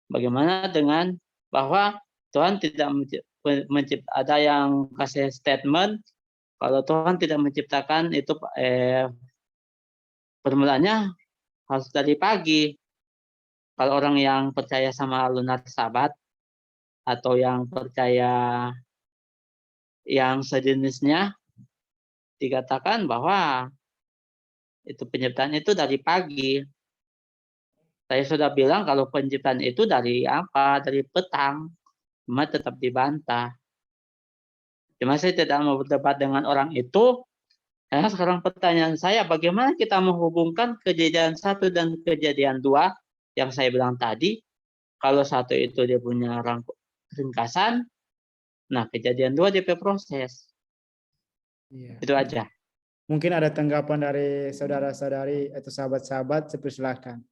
bagaimana dengan bahwa Tuhan tidak menciptakan, ada yang kasih statement, kalau Tuhan tidak menciptakan itu permulaannya harus dari pagi. Kalau orang yang percaya sama lunar Sabat, atau yang percaya yang sejenisnya, dikatakan bahwa itu penciptaan itu dari pagi. Saya sudah bilang kalau penciptaan itu dari apa? Dari petang. Cuma tetap dibantah. Cuma saya tidak mau berdebat dengan orang itu. Nah, sekarang pertanyaan saya, bagaimana kita menghubungkan Kejadian 1 dan Kejadian 2 yang saya bilang tadi? Kalau 1 itu dia punya ringkasan, nah Kejadian 2 dia proses. Iya. Itu aja. Mungkin ada tanggapan dari saudara-saudari atau sahabat-sahabat, silakan.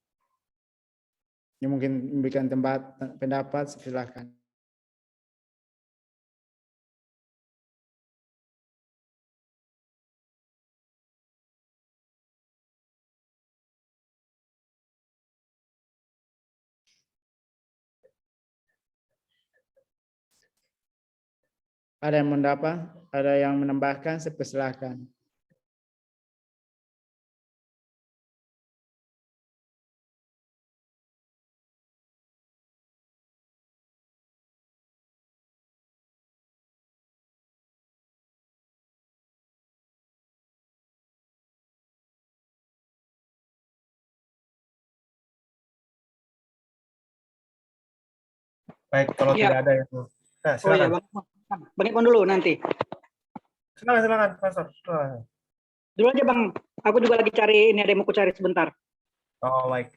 Yang mungkin memberikan pendapat, silakan. Ada yang ada yang menambahkan, silakan. Baik, kalau Iya. tidak ada yang... Nah, Oh iya, silakan. Bang Ipon dulu nanti. Silakan, Pastor. Silakan. Dulu aja Bang, aku juga lagi cari, ini ada yang mau aku cari sebentar. Oh, baik.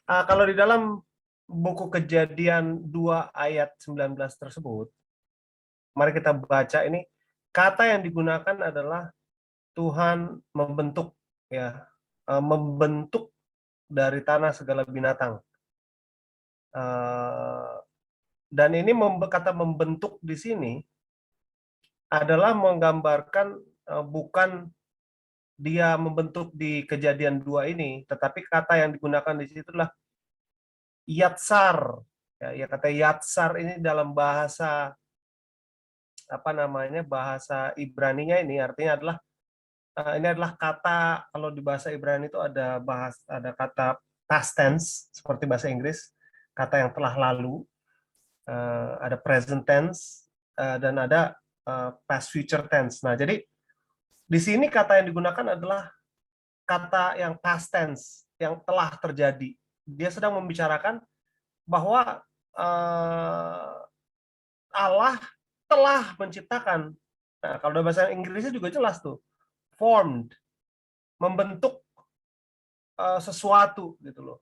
Kalau di dalam buku Kejadian 2 ayat 19 tersebut, mari kita baca ini, kata yang digunakan adalah Tuhan membentuk, ya, membentuk dari tanah segala binatang. Dan ini kata membentuk di sini adalah menggambarkan bukan dia membentuk di Kejadian 2 ini, tetapi kata yang digunakan di situ adalah yatsar. Ya, kata yatsar ini dalam bahasa bahasa Ibraninya ini artinya adalah ini adalah kata, kalau di bahasa Ibrani itu ada kata past tense seperti bahasa Inggris, kata yang telah lalu, ada present tense, dan ada past future tense. Nah, jadi di sini kata yang digunakan adalah kata yang past tense, yang telah terjadi. Dia sedang membicarakan bahwa Allah telah menciptakan. Nah, kalau dalam bahasa Inggrisnya juga jelas tuh, formed, membentuk sesuatu gitu loh,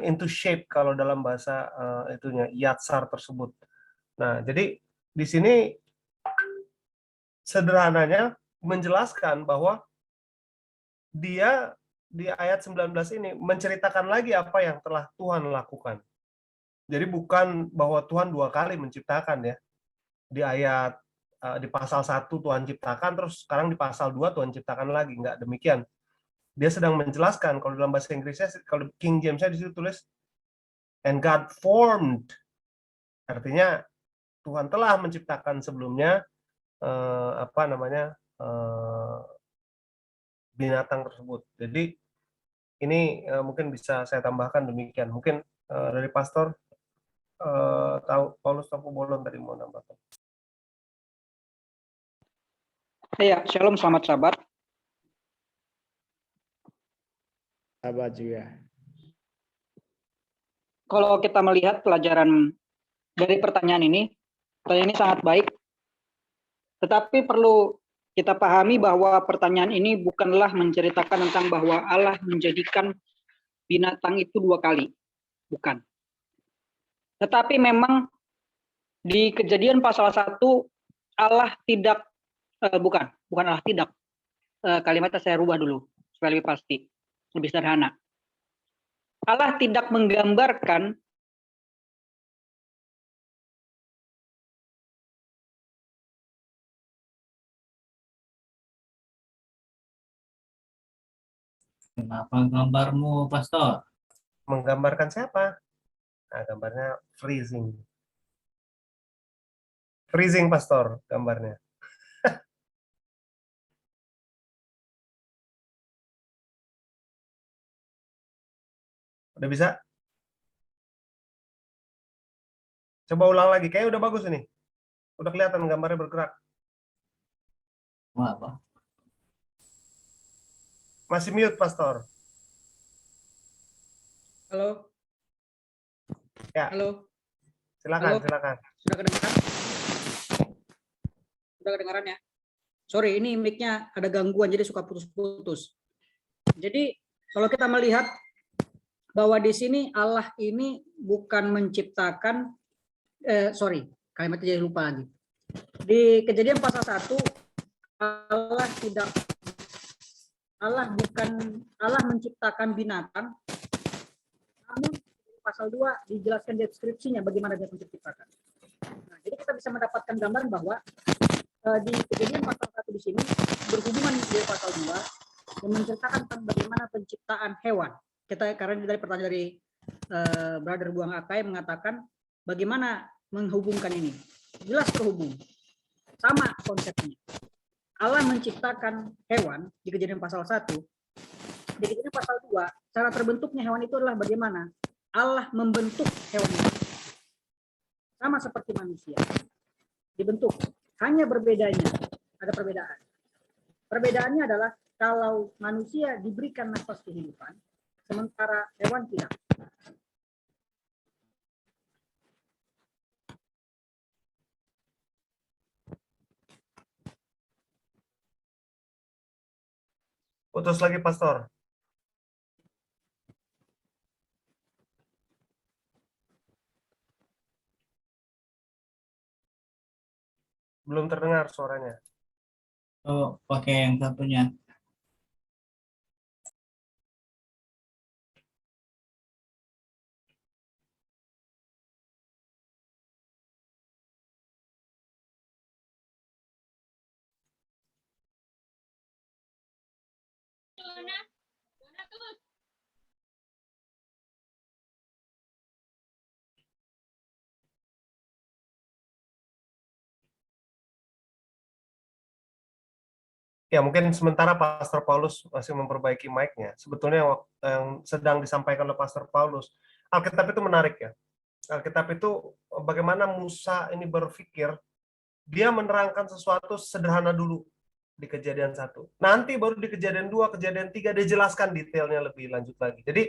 into shape kalau dalam bahasa itunya yatsar tersebut. Nah, jadi di sini sederhananya menjelaskan bahwa dia di ayat 19 ini menceritakan lagi apa yang telah Tuhan lakukan. Jadi bukan bahwa Tuhan 2 kali menciptakan ya. Di ayat di pasal 1 Tuhan ciptakan, terus sekarang di pasal 2 Tuhan ciptakan lagi. Enggak demikian. Dia sedang menjelaskan, kalau dalam bahasa Inggrisnya, kalau King James-nya di situ tulis and God formed. Artinya Tuhan telah menciptakan sebelumnya binatang tersebut. Jadi ini mungkin bisa saya tambahkan demikian. Mungkin dari pastor tahu Paulus atau Bolon tadi mau nambahkan. Iya, shalom, selamat sabat. Sahabat juga. Kalau kita melihat pelajaran dari pertanyaan ini sangat baik. Tetapi perlu kita pahami bahwa pertanyaan ini bukanlah menceritakan tentang bahwa Allah menjadikan binatang itu 2 kali. Bukan. Tetapi memang di Kejadian pasal 1 Allah tidak bukan Allah tidak. Kalimatnya saya rubah dulu supaya lebih pasti, lebih sederhana. Allah tidak menggambarkan Kenapa gambarmu, Pastor? Menggambarkan siapa? Nah, gambarnya freezing. Freezing, Pastor, gambarnya. Udah bisa? Coba ulang lagi. Kayaknya udah bagus ini. Udah kelihatan gambarnya bergerak. Apa? Masih mute, Pastor. Halo. Ya. Halo. Silakan, Halo. silakan. Sudah kedengaran? Sudah kedengaran ya? Sorry, ini mic-nya ada gangguan jadi suka putus-putus. Jadi kalau kita melihat bahwa di sini Allah ini bukan menciptakan kalimatnya jadi lupa lagi. Di Kejadian pasal 1 Allah menciptakan binatang, namun pasal 2 dijelaskan deskripsinya bagaimana dia menciptakan. Nah, jadi kita bisa mendapatkan gambaran bahwa di Kejadian pasal 1 di sini berhubungan dengan pasal 2 yang menceritakan tentang bagaimana penciptaan hewan. Karena dari pertanyaan dari Brother Buang Akai mengatakan bagaimana menghubungkan ini. Jelas terhubung. Sama konsepnya. Allah menciptakan hewan di Kejadian pasal 1. Di Kejadian pasal 2, cara terbentuknya hewan itu adalah bagaimana Allah membentuk hewan itu. Sama seperti manusia. Dibentuk. Hanya berbedanya, ada perbedaan. Perbedaannya adalah kalau manusia diberikan nafas kehidupan, sementara hewan tidak. Putus lagi, Pastor. Belum terdengar suaranya. Oh, pakai yang satunya. Ya, mungkin sementara Pastor Paulus masih memperbaiki mic-nya. Sebetulnya yang sedang disampaikan oleh Pastor Paulus, Alkitab itu menarik ya. Alkitab itu bagaimana Musa ini berpikir, dia menerangkan sesuatu sederhana dulu di Kejadian 1. Nanti baru di Kejadian 2, Kejadian 3 dia jelaskan detailnya lebih lanjut lagi. Jadi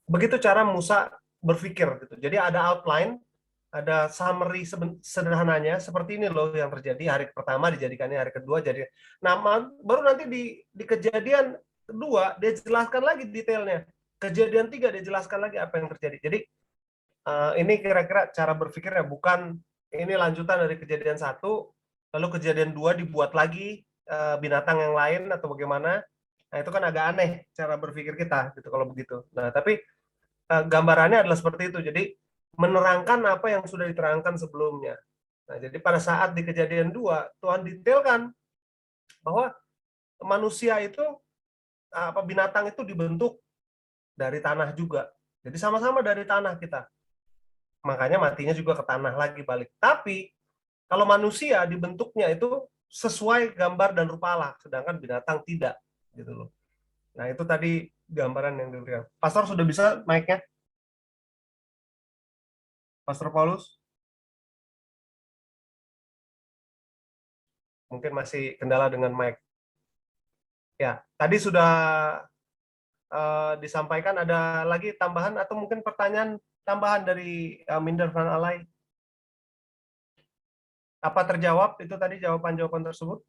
begitu cara Musa berpikir gitu. Jadi ada outline, ada summary sederhananya, seperti ini loh yang terjadi hari pertama dijadikannya hari kedua jadi. Nah, baru nanti di Kejadian 2 dia jelaskan lagi detailnya. Kejadian 3 dia jelaskan lagi apa yang terjadi. Jadi ini kira-kira cara berpikirnya, bukan ini lanjutan dari Kejadian 1 lalu Kejadian 2 dibuat lagi binatang yang lain atau bagaimana. Nah, itu kan agak aneh cara berpikir kita gitu kalau begitu. Nah, tapi gambarannya adalah seperti itu. Jadi menerangkan apa yang sudah diterangkan sebelumnya. Nah, jadi pada saat di Kejadian 2 Tuhan detailkan bahwa manusia itu binatang itu dibentuk dari tanah juga. Jadi sama-sama dari tanah kita. Makanya matinya juga ke tanah lagi balik. Tapi kalau manusia dibentuknya itu sesuai gambar dan rupa Allah, sedangkan binatang tidak, gitu loh. Nah, itu tadi gambaran yang diberikan. Pastor sudah bisa mic-nya? Pastor Paulus? Mungkin masih kendala dengan mic. Ya, tadi sudah disampaikan, ada lagi tambahan atau mungkin pertanyaan tambahan dari Minder Van Alay? Apa terjawab itu tadi jawaban-jawaban tersebut?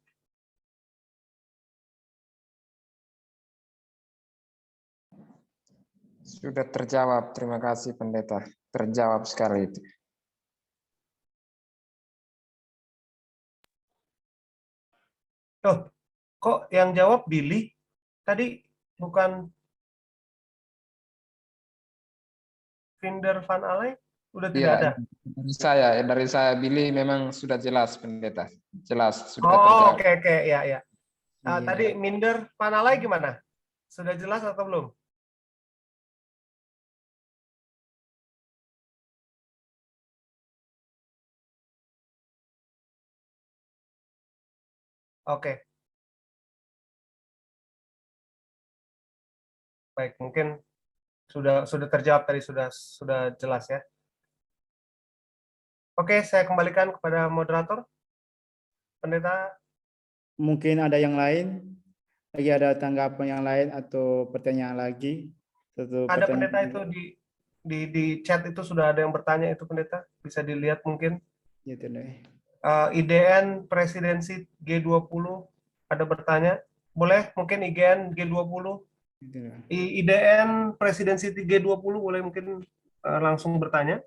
Sudah terjawab. Terima kasih pendeta. Terjawab sekali itu. Oh, kok yang jawab Billy? Tadi bukan Minder Van Alay? Udah tidak ada? Dari saya Billy memang sudah jelas pendeta. Jelas, sudah Oh, terjawab. oke, ya. Iya. Tadi Minder Van Alay gimana? Sudah jelas atau belum? Oke. Baik, mungkin sudah terjawab tadi, sudah jelas ya. Oke, saya kembalikan kepada moderator. Pendeta. Mungkin ada yang lain? Lagi ada tanggapan yang lain atau pertanyaan lagi? Ada pendeta itu di chat itu sudah ada yang bertanya itu pendeta, bisa dilihat mungkin. Gitu deh. IDN Presidensi G20 ada bertanya. Boleh mungkin IGN G20. Gitu deh. IDN Presidensi G20 boleh mungkin langsung bertanya.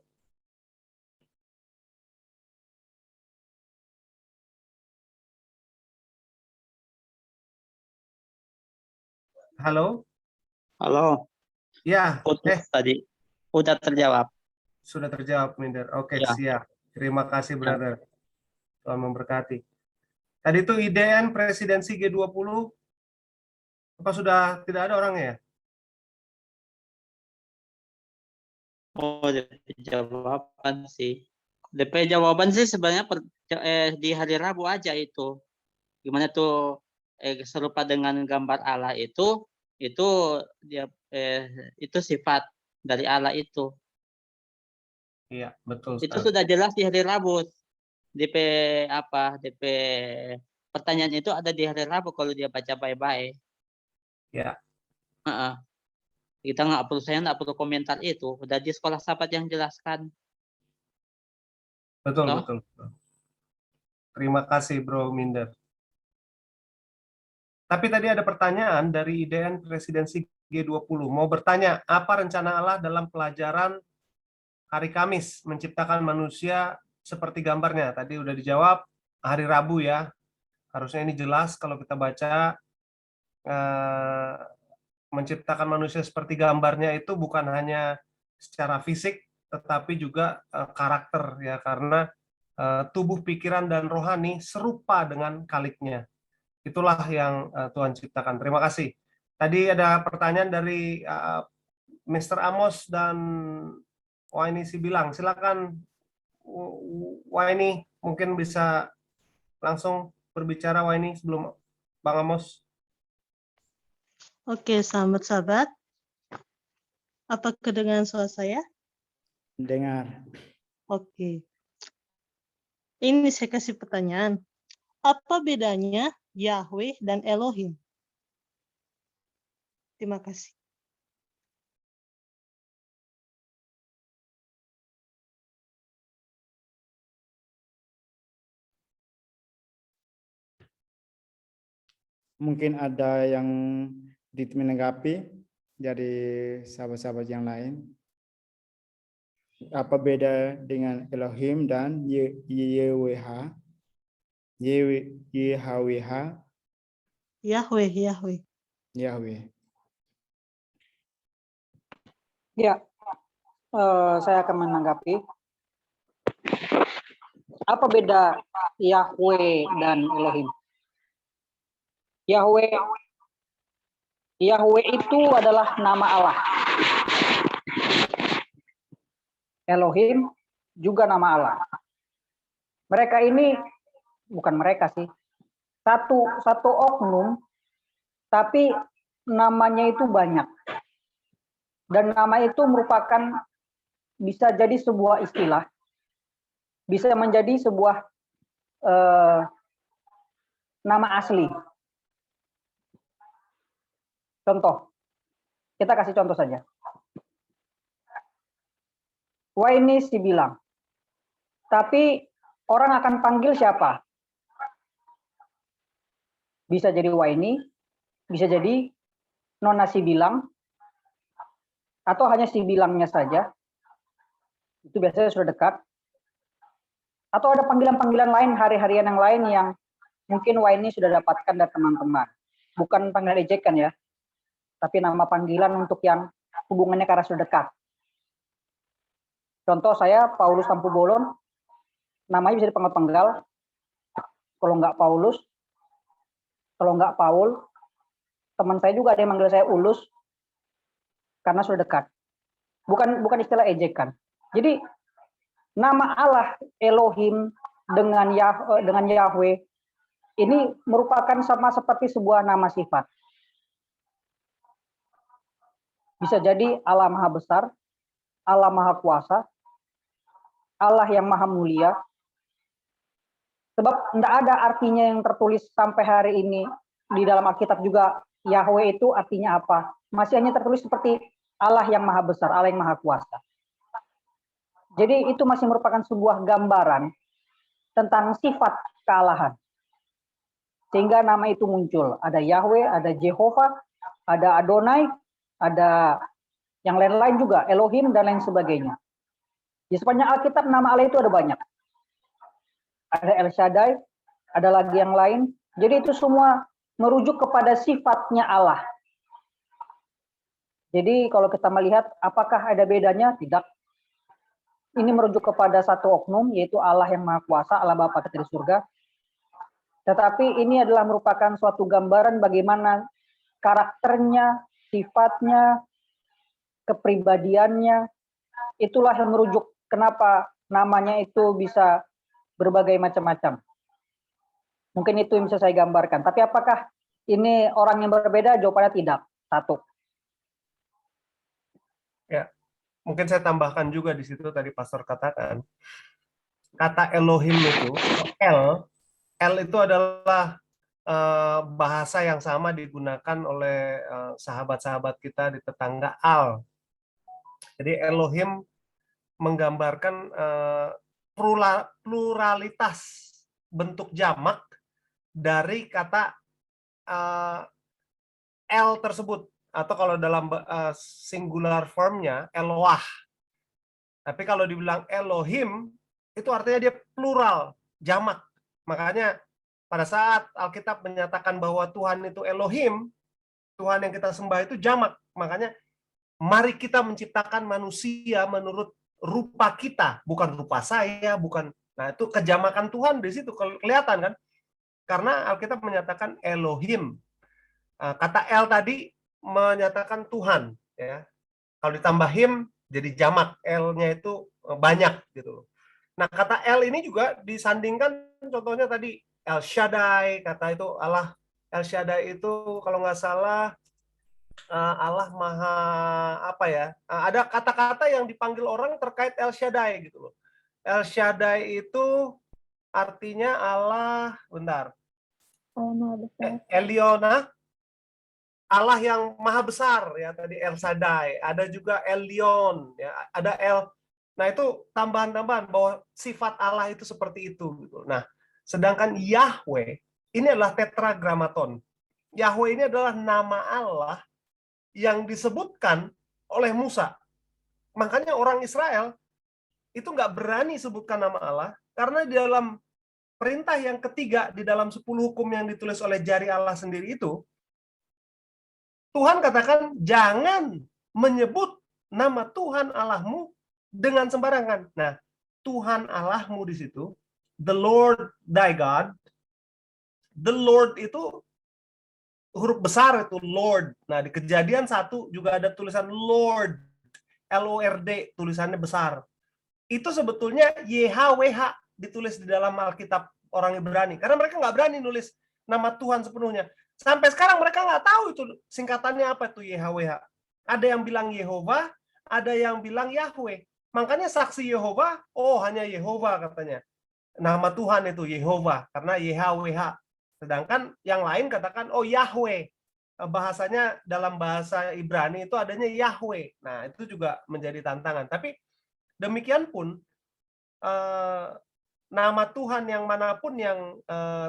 Halo. Halo. Ya. Tadi udah terjawab. Sudah terjawab, Minder. Oke, Ya. siap. Terima kasih, brother. Tuhan memberkati. Tadi itu IDN Presidensi G20. Apa sudah tidak ada orangnya ya? Oh, DP jawaban sih. DP jawaban sih sebenarnya di hari Rabu aja itu. Gimana tuh serupa dengan gambar Allah itu dia itu sifat dari Allah itu. Iya, betul. Itu sudah jelas di hari Rabu. DP pertanyaan itu ada di hari Rabu kalau dia baca baik-baik. Ya. Kita saya nggak perlu komentar itu. Udah di sekolah sahabat yang jelaskan. Betul. Terima kasih, Bro Minder. Tapi tadi ada pertanyaan dari IDN Presidensi G20. Mau bertanya, apa rencana Allah dalam pelajaran hari Kamis menciptakan manusia seperti gambarnya? Tadi udah dijawab, hari Rabu ya. Harusnya ini jelas kalau kita baca menciptakan manusia seperti gambarnya itu bukan hanya secara fisik, tetapi juga karakter ya, karena tubuh, pikiran, dan rohani serupa dengan kaliknya. Itulah yang Tuhan ciptakan. Terima kasih. Tadi ada pertanyaan dari Mr. Amos dan Waini Sibilang. Silakan Waini, mungkin bisa langsung berbicara Waini sebelum Bang Amos. Oke, selamat sahabat. Apa kedengaran suara saya? Dengar. Oke. Ini saya kasih pertanyaan. Apa bedanya Yahweh dan Elohim? Terima kasih. Mungkin ada yang menanggapi dari sahabat-sahabat yang lain. Apa beda dengan Elohim dan YHWH? YHWH, Yahweh. Yahweh. Ya, saya akan menanggapi. Apa beda Yahweh dan Elohim? Yahweh itu adalah nama Allah. Elohim juga nama Allah. Mereka ini bukan mereka sih. Satu oknum, tapi namanya itu banyak. Dan nama itu merupakan bisa jadi sebuah istilah, bisa menjadi sebuah nama asli. Contoh, kita kasih contoh saja. Waini Sibilang. Tapi orang akan panggil siapa? Bisa jadi Waini, bisa jadi Nona Sibilang, atau hanya Sibilangnya saja. Itu biasanya sudah dekat. Atau ada panggilan-panggilan lain, hari-harian yang lain yang mungkin Waini sudah dapatkan dari teman-teman. Bukan panggilan ejekan ya, tapi nama panggilan untuk yang hubungannya karena sudah dekat. Contoh saya, Paulus Tampu Bolon, namanya bisa dipenggal-penggal. Kalau nggak Paulus, kalau nggak Paul, teman saya juga ada yang manggil saya Ulus, karena sudah dekat. Bukan istilah ejekan. Jadi, nama Allah Elohim dengan Yahweh, ini merupakan sama seperti sebuah nama sifat. Bisa jadi Allah Maha Besar, Allah Maha Kuasa, Allah yang Maha Mulia. Sebab tidak ada artinya yang tertulis sampai hari ini di dalam Alkitab juga Yahweh itu artinya apa. Masih hanya tertulis seperti Allah yang Maha Besar, Allah yang Maha Kuasa. Jadi itu masih merupakan sebuah gambaran tentang sifat kealahan. Sehingga nama itu muncul. Ada Yahweh, ada Jehovah, ada Adonai, ada yang lain-lain juga, Elohim dan lain sebagainya. Di sepanjang Alkitab nama Allah itu ada banyak. Ada El Shaddai, ada lagi yang lain. Jadi itu semua merujuk kepada sifatnya Allah. Jadi kalau kita melihat apakah ada bedanya? Tidak. Ini merujuk kepada satu oknum, yaitu Allah yang Maha Kuasa, Allah Bapa kita di surga. Tetapi ini adalah merupakan suatu gambaran bagaimana karakternya, sifatnya, kepribadiannya. Itulah yang merujuk kenapa namanya itu bisa berbagai macam-macam. Mungkin itu yang bisa saya gambarkan. Tapi apakah ini orang yang berbeda? Jawabannya tidak. Satu. Ya, mungkin saya tambahkan juga di situ tadi Pastor katakan, kata Elohim itu, El itu adalah bahasa yang sama digunakan oleh sahabat-sahabat kita di tetangga Al. Jadi Elohim menggambarkan pluralitas bentuk jamak dari kata El tersebut, atau kalau dalam singular formnya Eloah. Tapi kalau dibilang Elohim itu artinya dia plural, jamak. Makanya pada saat Alkitab menyatakan bahwa Tuhan itu Elohim, Tuhan yang kita sembah itu jamak. Makanya mari kita menciptakan manusia menurut rupa kita, bukan rupa saya, bukan. Nah, itu kejamakan Tuhan di situ kelihatan kan? Karena Alkitab menyatakan Elohim. Kata El tadi menyatakan Tuhan, ya. Kalau ditambahin jadi jamak, L-nya itu banyak gitu. Nah, kata L ini juga disandingkan, contohnya tadi El Shaddai, kata itu Allah El Shaddai itu kalau nggak salah Allah Maha apa ya? Ada kata-kata yang dipanggil orang terkait El Shaddai gitu loh. El Shaddai itu artinya Allah, bentar. Oh, Maha Besar. Eliona, Allah yang maha besar ya, tadi El Shaddai, ada juga Elion ya, ada El. Nah, itu tambahan-tambahan bahwa sifat Allah itu seperti itu gitu. Nah, sedangkan Yahweh ini adalah tetragramaton. Yahweh ini adalah nama Allah yang disebutkan oleh Musa. Makanya orang Israel itu nggak berani sebutkan nama Allah, karena di dalam perintah yang ketiga di dalam 10 hukum yang ditulis oleh jari Allah sendiri itu, Tuhan katakan jangan menyebut nama Tuhan Allahmu dengan sembarangan. Nah, Tuhan Allahmu di situ, the Lord thy God, the Lord itu huruf besar itu Lord. Nah, di Kejadian 1 juga ada tulisan Lord, L-O-R-D, tulisannya besar. Itu sebetulnya YHWH ditulis di dalam Alkitab orang Ibrani. Karena mereka nggak berani nulis nama Tuhan sepenuhnya. Sampai sekarang mereka nggak tahu itu singkatannya apa itu YHWH. Ada yang bilang Yehova, ada yang bilang Yahweh. Makanya saksi Yehova, oh hanya Yehova katanya. Nama Tuhan itu Yehova, karena YHWH. Sedangkan yang lain katakan, oh Yahweh. Bahasanya dalam bahasa Ibrani itu adanya Yahweh. Nah, itu juga menjadi tantangan. Tapi demikian pun, nama Tuhan yang manapun yang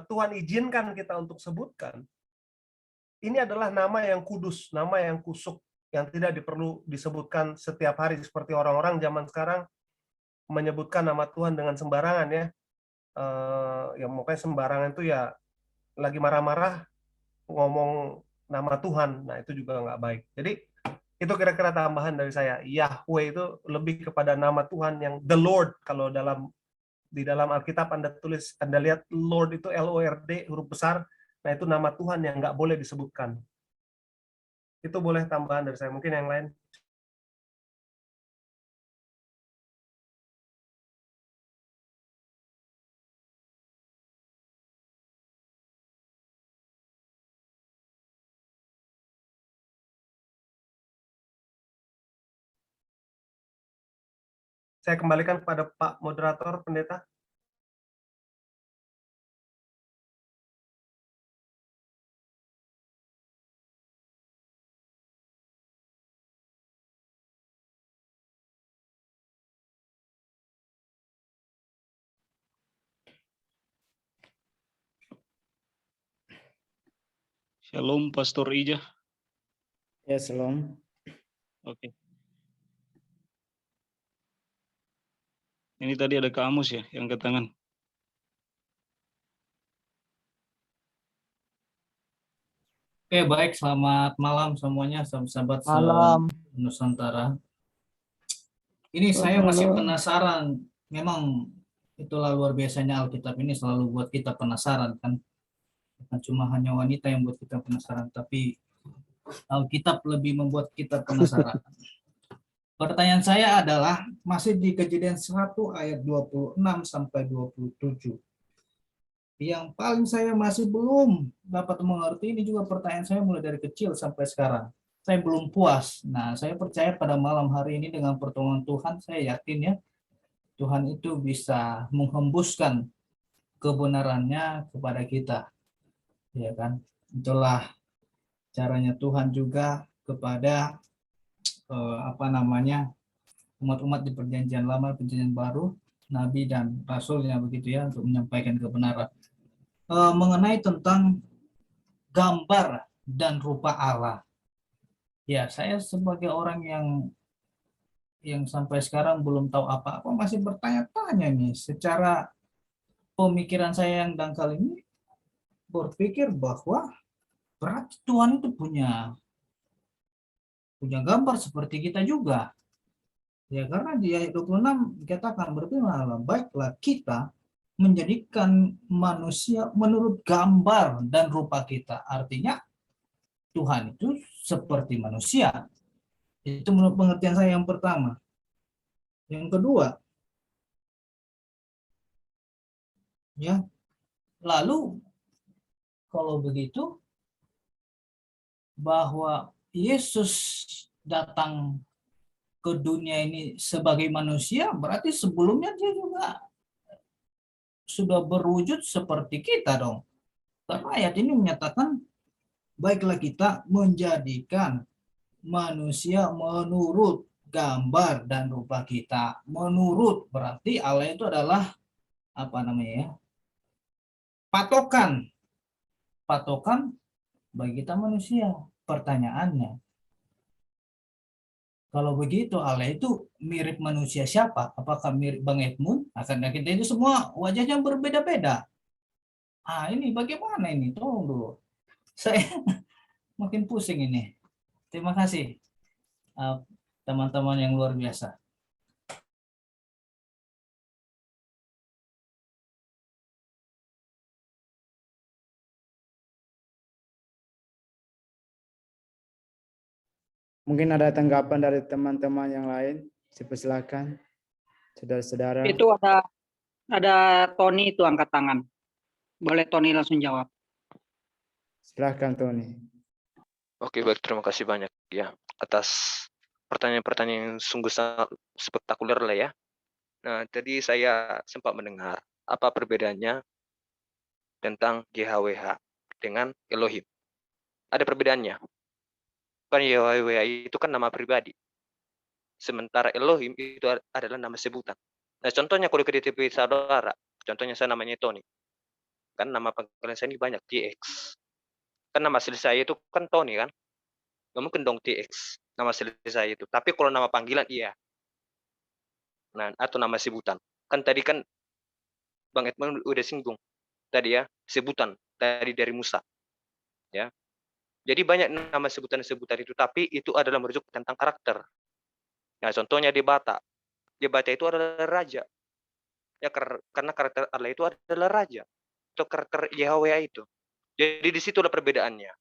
Tuhan izinkan kita untuk sebutkan, ini adalah nama yang kudus, nama yang kusuk, yang tidak perlu disebutkan setiap hari seperti orang-orang zaman sekarang menyebutkan nama Tuhan dengan sembarangan ya. Ya makanya sembarangan itu ya lagi marah-marah ngomong nama Tuhan. Nah, itu juga nggak baik. Jadi itu kira-kira tambahan dari saya. Yahweh itu lebih kepada nama Tuhan yang the Lord. Kalau di dalam Alkitab Anda lihat Lord itu L-O-R-D huruf besar. Nah, itu nama Tuhan yang nggak boleh disebutkan. Itu boleh tambahan dari saya. Mungkin yang lain. Saya kembalikan kepada Pak Moderator, Pendeta. Shalom, Pastor Ija. Ya, shalom. Oke. Ini tadi ada Kak Amos ya, yang angkat tangan. Oke, baik. Selamat malam semuanya, sahabat-sahabat Malam. Nusantara. Ini saya masih penasaran. Memang itulah luar biasanya Alkitab ini selalu buat kita penasaran kan. Bukan cuma hanya wanita yang buat kita penasaran, tapi Alkitab lebih membuat kita penasaran. Pertanyaan saya adalah masih di Kejadian 1 ayat 26 sampai 27. Yang paling saya masih belum dapat mengerti, ini juga pertanyaan saya mulai dari kecil sampai sekarang. Saya belum puas. Nah, saya percaya pada malam hari ini dengan pertolongan Tuhan, saya yakin ya, Tuhan itu bisa menghembuskan kebenarannya kepada kita. Ya kan? Itulah caranya Tuhan juga kepada umat-umat di perjanjian lama, perjanjian baru, nabi dan rasulnya begitu ya, untuk menyampaikan kebenaran. Mengenai tentang gambar dan rupa Allah. Ya, saya sebagai orang yang sampai sekarang belum tahu apa-apa masih bertanya-tanya nih, secara pemikiran saya yang dangkal ini berpikir bahwa berarti Tuhan itu punya gambar seperti kita juga. Ya, karena di ayat 26 dikatakan berfirman Allah, baiklah kita menjadikan manusia menurut gambar dan rupa kita. Artinya Tuhan itu seperti manusia. Itu menurut pengertian saya yang pertama. Yang kedua, ya, lalu kalau begitu bahwa Yesus datang ke dunia ini sebagai manusia, berarti sebelumnya dia juga sudah berwujud seperti kita dong. Karena ayat ini menyatakan, baiklah kita menjadikan manusia menurut gambar dan rupa kita. Menurut berarti Allah itu adalah apa namanya ya? Patokan. Patokan bagi kita manusia. Pertanyaannya, kalau begitu Allah itu mirip manusia siapa? Apakah mirip Bang Edmund? Karena kita itu semua wajahnya berbeda-beda. Ini bagaimana ini? Tolong dulu. Saya makin pusing ini. Terima kasih teman-teman yang luar biasa. Mungkin ada tanggapan dari teman-teman yang lain. Silakan, saudara-saudara. Itu ada Tony itu angkat tangan. Boleh Tony langsung jawab. Silakan Tony. Oke, baik, terima kasih banyak ya atas pertanyaan-pertanyaan yang sungguh sangat spektakuler lah ya. Nah, tadi saya sempat mendengar apa perbedaannya tentang YHWH dengan Elohim. Ada perbedaannya. Kan YHWH itu kan nama pribadi. Sementara Elohim itu adalah nama sebutan. Nah, contohnya kalau ke DTP saudara, contohnya saya namanya Tony. Kan nama panggilan saya ini banyak, TX. Kan nama asli saya itu kan Tony kan. Nggak mungkin dong TX, nama asli saya itu. Tapi kalau nama panggilan iya. Nah, atau nama sebutan. Kan tadi kan Bang Edmund udah singgung. Tadi ya, sebutan tadi dari Musa. Ya. Jadi banyak nama sebutan-sebutan itu, tapi itu adalah merujuk tentang karakter. Nah, contohnya di Bata. Di Bata itu adalah raja. Ya, karena karakter Allah itu adalah raja. Atau karakter Yahweh itu. Jadi di situ ada perbedaannya.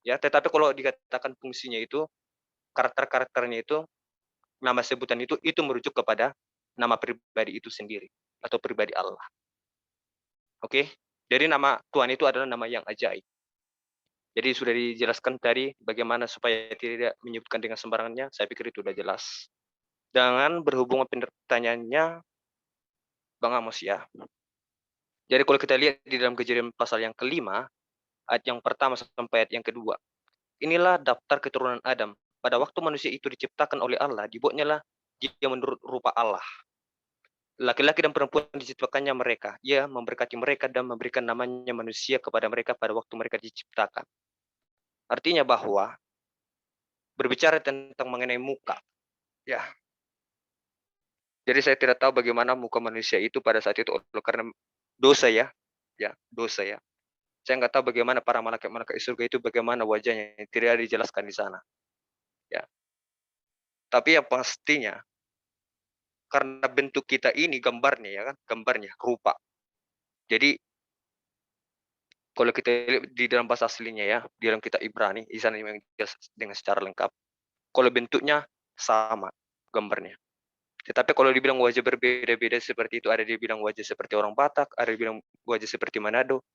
Ya, tetapi kalau dikatakan fungsinya itu, karakter-karakternya itu, nama sebutan itu merujuk kepada nama pribadi itu sendiri atau pribadi Allah. Oke, jadi nama Tuhan itu adalah nama yang ajaib. Jadi sudah dijelaskan tadi bagaimana supaya tidak menyebutkan dengan sembarangannya. Saya pikir itu sudah jelas. Dengan berhubungan pertanyaannya, Bang Amos ya. Jadi kalau kita lihat di dalam Kejadian pasal yang kelima, ayat yang pertama sampai ayat yang kedua. Inilah daftar keturunan Adam. Pada waktu manusia itu diciptakan oleh Allah, dibuatnya lah dia menurut rupa Allah. Laki-laki dan perempuan diciptakannya mereka. Ia memberkati mereka dan memberikan namanya manusia kepada mereka pada waktu mereka diciptakan. Artinya bahwa berbicara tentang mengenai muka. Ya. Jadi saya tidak tahu bagaimana muka manusia itu pada saat itu karena dosa ya. Ya, dosa ya. Saya nggak tahu bagaimana para malaikat-malaikat surga itu bagaimana wajahnya, tidak dijelaskan di sana. Ya. Tapi yang pastinya karena bentuk kita ini gambarnya ya kan, gambarnya rupa. Jadi kalau kita lihat di dalam bahasa aslinya ya, di dalam kitab Ibrani, di sana memang dengan secara lengkap. Kalau bentuknya sama gambarnya. Tetapi kalau dibilang wajah berbeda-beda seperti itu, ada dibilang wajah seperti orang Batak, ada dibilang wajah seperti Manado.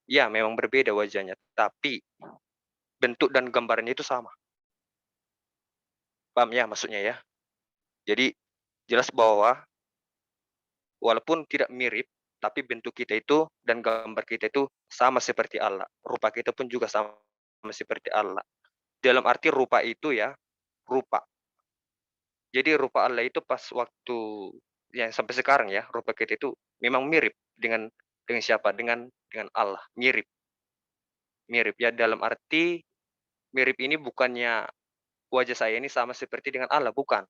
Ya, memang berbeda wajahnya, tapi bentuk dan gambarnya itu sama. Paham ya maksudnya ya? Jadi jelas bahwa walaupun tidak mirip, tapi bentuk kita itu dan gambar kita itu sama seperti Allah. Rupa kita pun juga sama seperti Allah. Dalam arti rupa itu ya, rupa. Jadi rupa Allah itu pas waktu yang sampai sekarang ya, rupa kita itu memang mirip dengan siapa? Dengan Allah, mirip. Mirip ya, dalam arti mirip ini bukannya wajah saya ini sama seperti dengan Allah, bukan.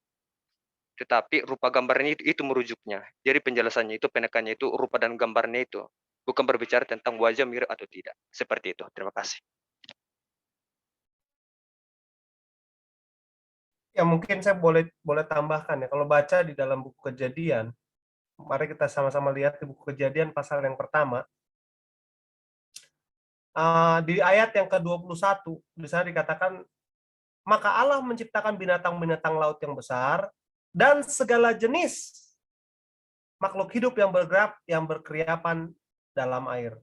Tetapi rupa gambarnya itu merujuknya. Jadi penjelasannya itu, penekannya itu rupa dan gambarnya itu. Bukan berbicara tentang wajah mirip atau tidak. Seperti itu. Terima kasih. Ya mungkin saya boleh tambahkan ya. Kalau baca di dalam buku Kejadian, mari kita sama-sama lihat di buku Kejadian pasal yang pertama. Di ayat yang ke-21 di sana dikatakan, maka Allah menciptakan binatang-binatang laut yang besar dan segala jenis makhluk hidup yang bergerak, yang berkeriapan dalam air.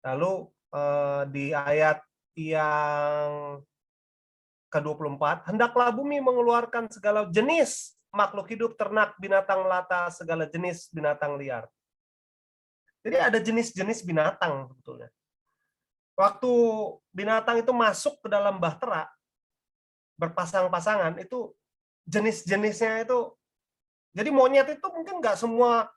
Lalu di ayat yang ke-24, hendaklah bumi mengeluarkan segala jenis makhluk hidup, ternak, binatang melata, segala jenis binatang liar. Jadi ada jenis-jenis binatang sebetulnya. Waktu binatang itu masuk ke dalam bahtera, berpasang-pasangan, itu jenis-jenisnya itu, jadi monyet itu mungkin nggak semua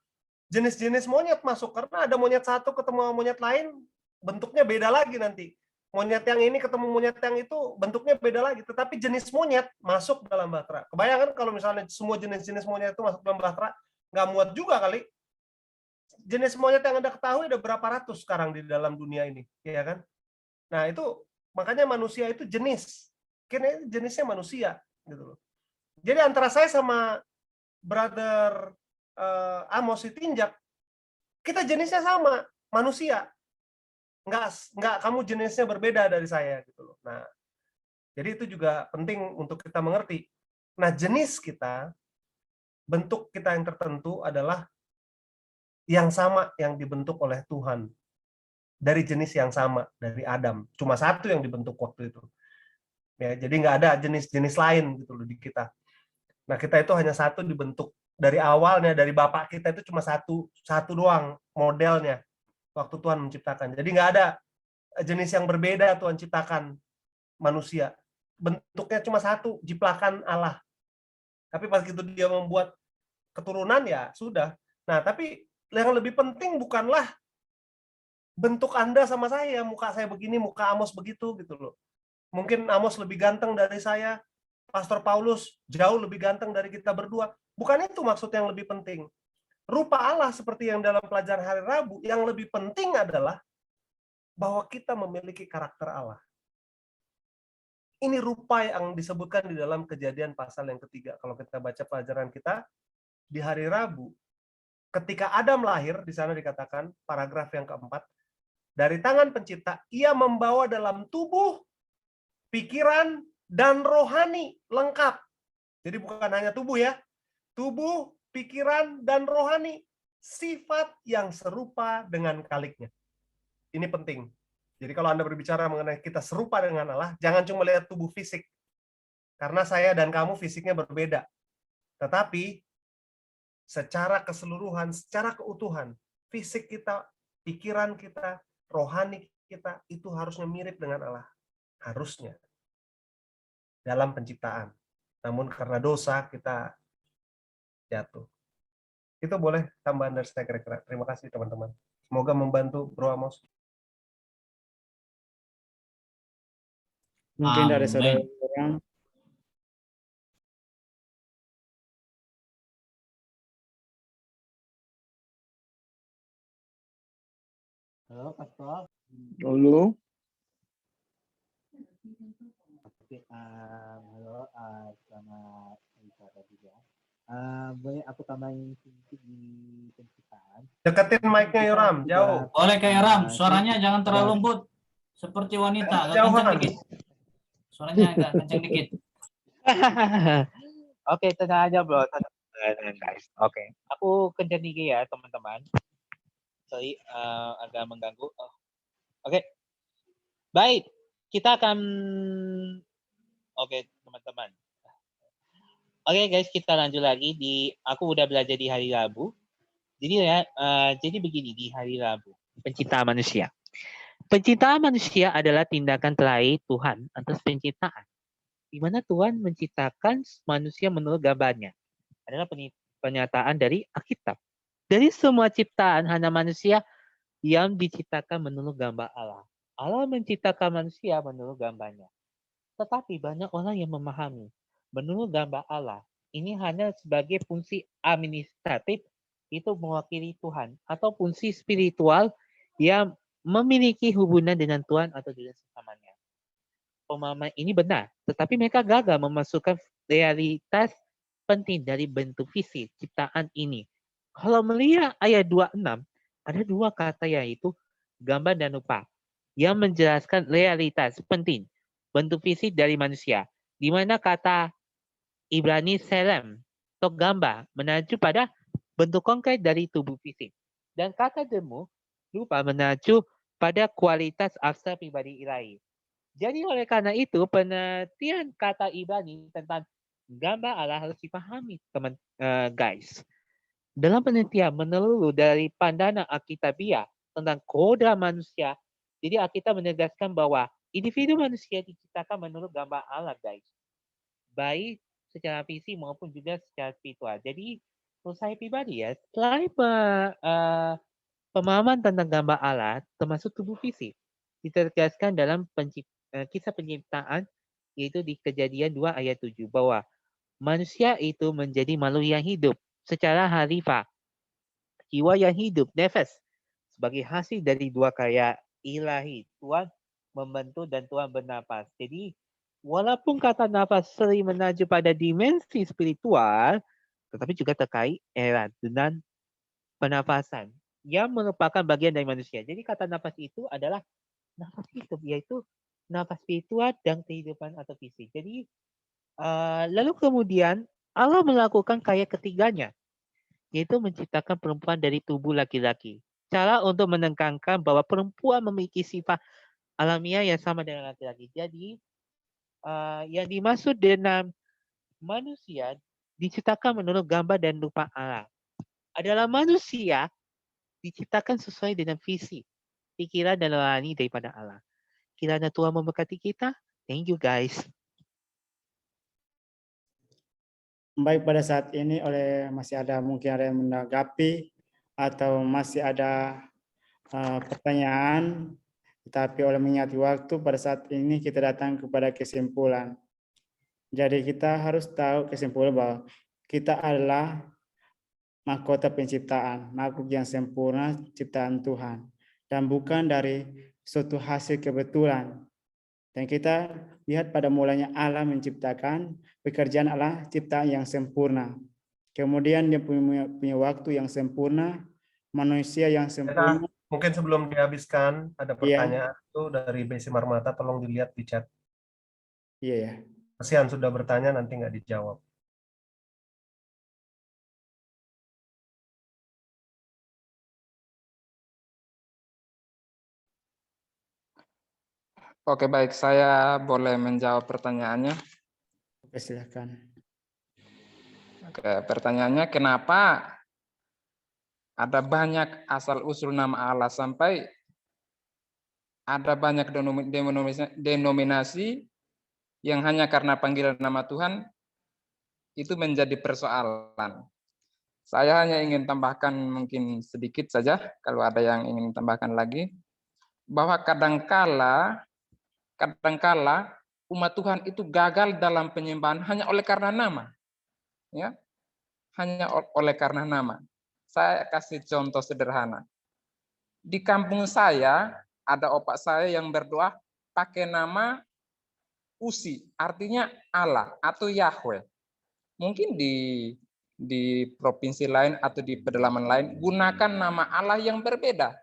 jenis-jenis monyet masuk, karena ada monyet satu ketemu monyet lain, bentuknya beda lagi nanti. Monyet yang ini ketemu monyet yang itu, bentuknya beda lagi. Tetapi jenis monyet masuk dalam bahtera. Kebayangkan kalau misalnya semua jenis-jenis monyet itu masuk dalam bahtera, nggak muat juga kali. Jenis monyet yang Anda ketahui ada berapa ratus sekarang di dalam dunia ini, ya kan? Nah, itu makanya manusia itu jenis. Karena jenisnya manusia, gitu loh. Jadi antara saya sama brother Amos Sitinjak, kita jenisnya sama, manusia. Enggak kamu jenisnya berbeda dari saya, gitu loh. Nah, jadi itu juga penting untuk kita mengerti. Nah, jenis kita, bentuk kita yang tertentu adalah yang sama yang dibentuk oleh Tuhan. Dari jenis yang sama, dari Adam. Cuma satu yang dibentuk waktu itu. Ya, jadi nggak ada jenis-jenis lain gitu loh di kita. Nah, kita itu hanya satu dibentuk. Dari awalnya, dari bapak kita itu cuma satu doang modelnya waktu Tuhan menciptakan. Jadi nggak ada jenis yang berbeda Tuhan ciptakan manusia. Bentuknya cuma satu, jiplakan Allah. Tapi pas gitu dia membuat keturunan, ya sudah. Nah, tapi yang lebih penting bukanlah bentuk Anda sama saya, muka saya begini, muka Amos begitu, gitu loh. Mungkin Amos lebih ganteng dari saya, Pastor Paulus jauh lebih ganteng dari kita berdua. Bukan itu maksud yang lebih penting. Rupa Allah seperti yang dalam pelajaran hari Rabu, yang lebih penting adalah bahwa kita memiliki karakter Allah. Ini rupa yang disebutkan di dalam Kejadian pasal yang ketiga. Kalau kita baca pelajaran kita di hari Rabu, ketika Adam lahir, di sana dikatakan, paragraf yang keempat, dari tangan pencipta, ia membawa dalam tubuh, pikiran, dan rohani lengkap. Jadi bukan hanya tubuh ya, tubuh, pikiran, dan rohani, sifat yang serupa dengan Khaliknya. Ini penting. Jadi kalau Anda berbicara mengenai kita serupa dengan Allah, jangan cuma lihat tubuh fisik. Karena saya dan kamu fisiknya berbeda. Tetapi secara keseluruhan, secara keutuhan, fisik kita, pikiran kita, rohani kita, itu harusnya mirip dengan Allah. Harusnya. Dalam penciptaan. Namun karena dosa, kita jatuh. Itu boleh tambahan dari saya kira-kira. Terima kasih teman-teman. Semoga membantu Bro Amos. Mungkin dari saudara orang. Halo, Pastor. Halo. Oke, halo, selamat bicara juga. Boleh aku tambahin sedikit di penciptaan? Deketin mic-nya Yoram, jauh. Boleh kayak Ram, suaranya jangan terlalu lembut. Seperti wanita, agak kencang dikit. Suaranya agak kencang dikit. Oke, tenang aja bro. Tenang guys. Oke, aku kencang dikit ya teman-teman. Sorry, agak mengganggu. Oke, baik. Kita akan... Oke, teman-teman. Oke guys, kita lanjut lagi. Aku udah belajar di hari Rabu. Jadi ya, jadi begini di hari Rabu. Penciptaan manusia. Penciptaan manusia adalah tindakan terakhir Tuhan atas penciptaan. Di mana Tuhan menciptakan manusia menurut gambarnya. Adalah pernyataan dari Alkitab. Dari semua ciptaan, hanya manusia yang diciptakan menurut gambar Allah. Allah menciptakan manusia menurut gambarnya. Tetapi banyak orang yang memahami menurut gambar Allah ini hanya sebagai fungsi administratif, itu mewakili Tuhan, atau fungsi spiritual yang memiliki hubungan dengan Tuhan atau dengan sesamanya. Pemahaman ini benar, tetapi mereka gagal memasukkan realitas penting dari bentuk fisik ciptaan ini. Kalau melihat ayat 26, ada dua kata yaitu gambar dan rupa yang menjelaskan realitas penting bentuk fisik dari manusia, di mana kata Ibrani selem atau gambar mengacu pada bentuk konkret dari tubuh fisik, dan kata demu rupa mengacu pada kualitas abstrak pribadi ilahi. Jadi oleh karena itu pengertian kata Ibrani tentang gambar Allah harus dipahami guys. Dalam penelitian menyeluruh dari pandangan Alkitabiah tentang kodrat manusia, jadi Alkitab menegaskan bahwa individu manusia diciptakan menurut gambar Allah, guys. Baik secara fisik maupun juga secara spiritual. Jadi, menurut saya pribadi ya, selain pemahaman tentang gambar Allah, termasuk tubuh fisik, ditegaskan dalam kisah penciptaan, yaitu di Kejadian 2 ayat 7, bahwa manusia itu menjadi makhluk yang hidup secara harfiah, jiwa yang hidup, nefas, sebagai hasil dari dua karya ilahi. Tuhan membentuk dan Tuhan bernapas. Jadi, walaupun kata nafas sering menajuk pada dimensi spiritual, tetapi juga terkait erat dengan pernafasan yang merupakan bagian dari manusia. Jadi, kata nafas itu adalah nafas hidup, yaitu nafas spiritual dan kehidupan atau fisik. Jadi, lalu kemudian Allah melakukan karya ketiganya, yaitu menciptakan perempuan dari tubuh laki-laki. Cara untuk menekankan bahwa perempuan memiliki sifat alamiah yang sama dengan laki-laki. Jadi, yang dimaksud dengan manusia diciptakan menurut gambar dan rupa Allah adalah manusia diciptakan sesuai dengan visi, pikiran dan nurani daripada Allah. Kiranya Tuhan memberkati kita. Thank you guys. Baik, pada saat ini masih ada mungkin ada yang menanggapi atau masih ada pertanyaan, tetapi oleh mengingat waktu pada saat ini kita datang kepada kesimpulan. Jadi kita harus tahu kesimpulan bahwa kita adalah mahkota penciptaan, makhluk yang sempurna ciptaan Tuhan, dan bukan dari suatu hasil kebetulan. Dan kita lihat pada mulanya Allah menciptakan, pekerjaan Allah ciptaan yang sempurna. Kemudian dia punya waktu yang sempurna, manusia yang sempurna. Mungkin sebelum dihabiskan, ada pertanyaan itu dari Besi Marmata, tolong dilihat di chat. Iya ya. Kasihan sudah bertanya, nanti nggak dijawab. Oke, baik. Saya boleh menjawab pertanyaannya. Oke, silakan. Oke, pertanyaannya kenapa ada banyak asal-usul nama Allah sampai ada banyak denominasi yang hanya karena panggilan nama Tuhan itu menjadi persoalan. Saya hanya ingin tambahkan mungkin sedikit saja, kalau ada yang ingin tambahkan lagi, bahwa kadangkala umat Tuhan itu gagal dalam penyembahan hanya oleh karena nama. Ya. Hanya oleh karena nama. Saya kasih contoh sederhana. Di kampung saya ada opak saya yang berdoa pakai nama Usi, artinya Allah atau Yahweh. Mungkin di provinsi lain atau di pedalaman lain gunakan nama Allah yang berbeda.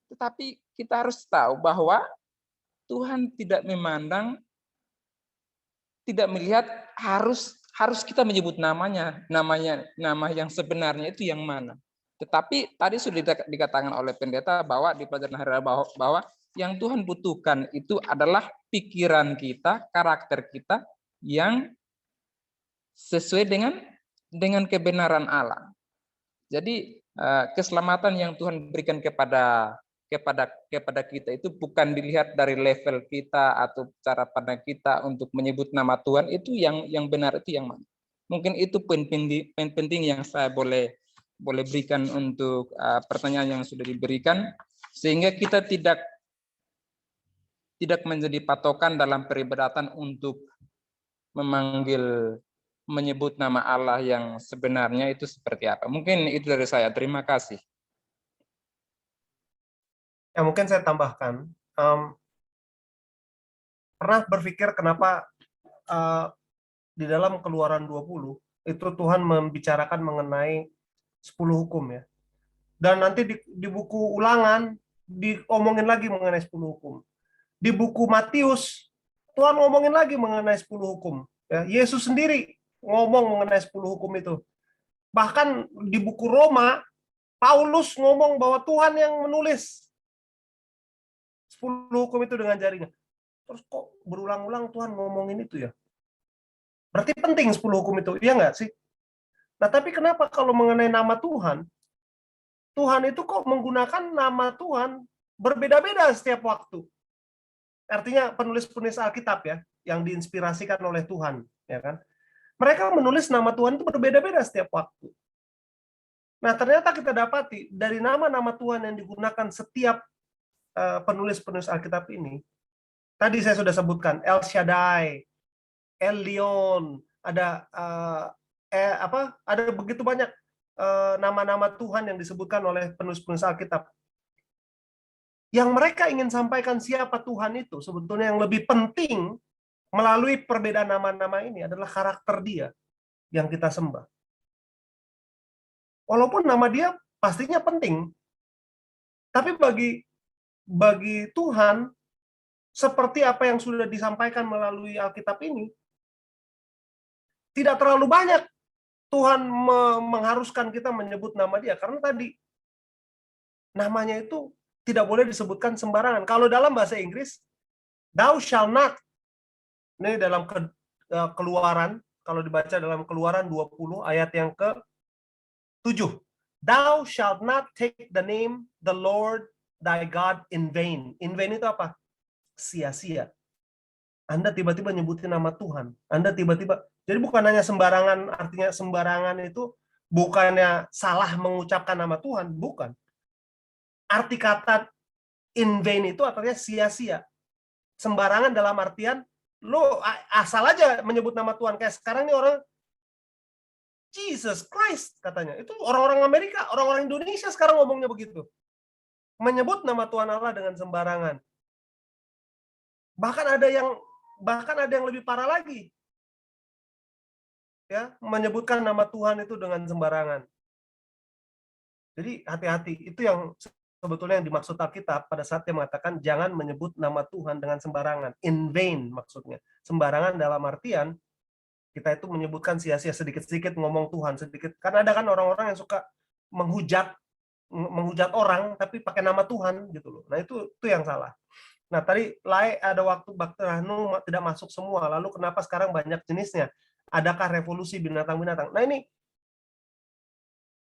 Tetapi kita harus tahu bahwa Tuhan tidak memandang, tidak melihat harus kita menyebut nama yang sebenarnya itu yang mana. Tetapi tadi sudah dikatakan oleh pendeta bahwa di pelajaran hari bahwa yang Tuhan butuhkan itu adalah pikiran kita, karakter kita yang sesuai dengan kebenaran Allah. Jadi keselamatan yang Tuhan berikan kepada kita itu bukan dilihat dari level kita atau cara pandang kita untuk menyebut nama Tuhan, itu yang benar itu yang mana. Mungkin itu poin penting yang saya boleh berikan untuk pertanyaan yang sudah diberikan, sehingga kita tidak menjadi patokan dalam peribadatan untuk menyebut nama Allah yang sebenarnya itu seperti apa. Mungkin itu dari saya. Terima kasih. Ya, mungkin saya tambahkan, pernah berpikir kenapa di dalam Keluaran 20 itu Tuhan membicarakan mengenai 10 hukum ya. Dan nanti di buku Ulangan diomongin lagi mengenai 10 hukum. Di buku Matius, Tuhan ngomongin lagi mengenai 10 hukum. Ya, Yesus sendiri ngomong mengenai 10 hukum itu. Bahkan di buku Roma, Paulus ngomong bahwa Tuhan yang menulis 10 hukum itu dengan jarinya. Terus kok berulang-ulang Tuhan ngomongin itu ya? Berarti penting 10 hukum itu, iya nggak sih? Nah, tapi kenapa kalau mengenai nama Tuhan, Tuhan itu kok menggunakan nama Tuhan berbeda-beda setiap waktu? Artinya penulis-penulis Alkitab ya, yang diinspirasikan oleh Tuhan, ya kan? Mereka menulis nama Tuhan itu berbeda-beda setiap waktu. Nah, ternyata kita dapati dari nama-nama Tuhan yang digunakan setiap penulis-penulis Alkitab ini, tadi saya sudah sebutkan El Shaddai, Elyon, ada ada begitu banyak nama-nama Tuhan yang disebutkan oleh penulis-penulis Alkitab. Yang mereka ingin sampaikan siapa Tuhan itu, sebetulnya yang lebih penting melalui perbedaan nama-nama ini adalah karakter Dia yang kita sembah. Walaupun nama Dia pastinya penting, tapi bagi Tuhan, seperti apa yang sudah disampaikan melalui Alkitab ini, tidak terlalu banyak Tuhan mengharuskan kita menyebut nama Dia, karena tadi namanya itu tidak boleh disebutkan sembarangan. Kalau dalam bahasa Inggris, thou shall not, ini dalam Keluaran, kalau dibaca dalam Keluaran 20 ayat yang ke-7, thou shalt not take the name the Lord thy God in vain. In vain itu apa? Sia-sia. Anda tiba-tiba nyebutin nama Tuhan. Anda tiba-tiba, jadi bukan hanya sembarangan, artinya sembarangan itu bukannya salah mengucapkan nama Tuhan, bukan. Arti kata in vain itu artinya sia-sia. Sembarangan dalam artian, lo asal aja menyebut nama Tuhan. Kayak sekarang nih orang, Jesus Christ katanya. Itu orang-orang Amerika, orang-orang Indonesia sekarang ngomongnya begitu. Menyebut nama Tuhan Allah dengan sembarangan. Bahkan ada yang lebih parah lagi. Ya, menyebutkan nama Tuhan itu dengan sembarangan. Jadi hati-hati, itu yang sebetulnya yang dimaksud Alkitab pada saat dia mengatakan jangan menyebut nama Tuhan dengan sembarangan. In vain maksudnya. Sembarangan dalam artian kita itu menyebutkan sia-sia, sedikit-sedikit ngomong Tuhan sedikit. Karena ada kan orang-orang yang suka menghujat orang tapi pakai nama Tuhan gitu loh. Nah, itu yang salah. Nah, tadi ada waktu Bakteranu tidak masuk semua. Lalu kenapa sekarang banyak jenisnya? Adakah revolusi binatang-binatang? Nah, ini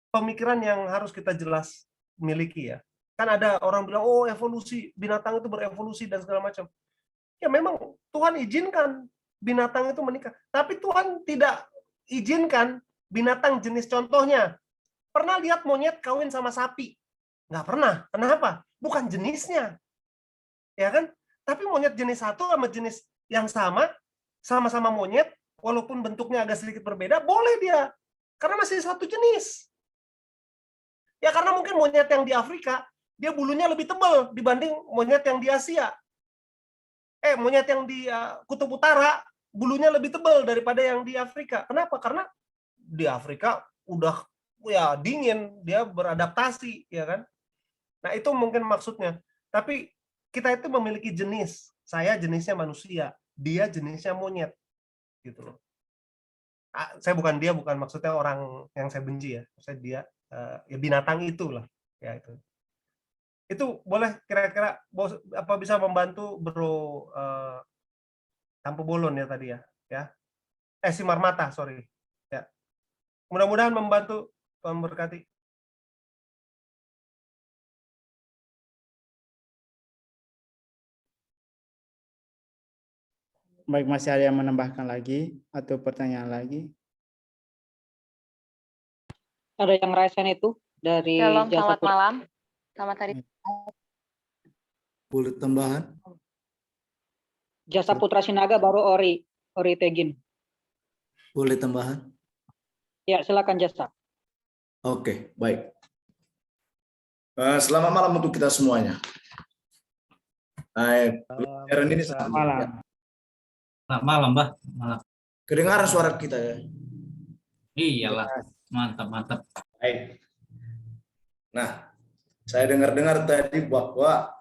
pemikiran yang harus kita jelas miliki ya. Kan ada orang bilang, oh evolusi, binatang itu berevolusi dan segala macam. Ya memang Tuhan izinkan binatang itu menikah. Tapi Tuhan tidak izinkan binatang jenis contohnya. Pernah lihat monyet kawin sama sapi? Nggak pernah. Kenapa? Bukan jenisnya. Ya kan? Tapi monyet jenis satu sama jenis yang sama-sama monyet, walaupun bentuknya agak sedikit berbeda, boleh dia. Karena masih satu jenis. Ya karena mungkin monyet yang di Afrika, dia bulunya lebih tebal dibanding monyet yang di Asia. Monyet yang di Kutub Utara, bulunya lebih tebal daripada yang di Afrika. Kenapa? Karena di Afrika udah ya dingin, dia beradaptasi, ya kan? Nah, itu mungkin maksudnya. Tapi kita itu memiliki jenis. Saya jenisnya manusia, dia jenisnya monyet. Gitu loh. Saya bukan maksudnya orang yang saya benci ya. Saya dia ya binatang itulah, ya itu. Itu boleh kira-kira apa bisa membantu Bro Tampu Bolon ya tadi ya. Simar Mata, sorry. Ya. Mudah-mudahan membantu, Tuhan berkati. Baik, masih ada yang menambahkan lagi atau pertanyaan lagi? Ada yang raisen itu dari Shalom, Jasa selamat malam. Selamat hari. Boleh tambahan? Jasa Putra Sinaga baru Ori Tegin. Boleh tambahan? Ya, silakan Jasa. Oke, baik. Selamat malam untuk kita semuanya. Ini selamat malam. Selamat malam, Mbak. Malam. Kedengaran suara kita ya? Iyalah, mantap. Baik. Nah, Saya dengar-dengar tadi bahwa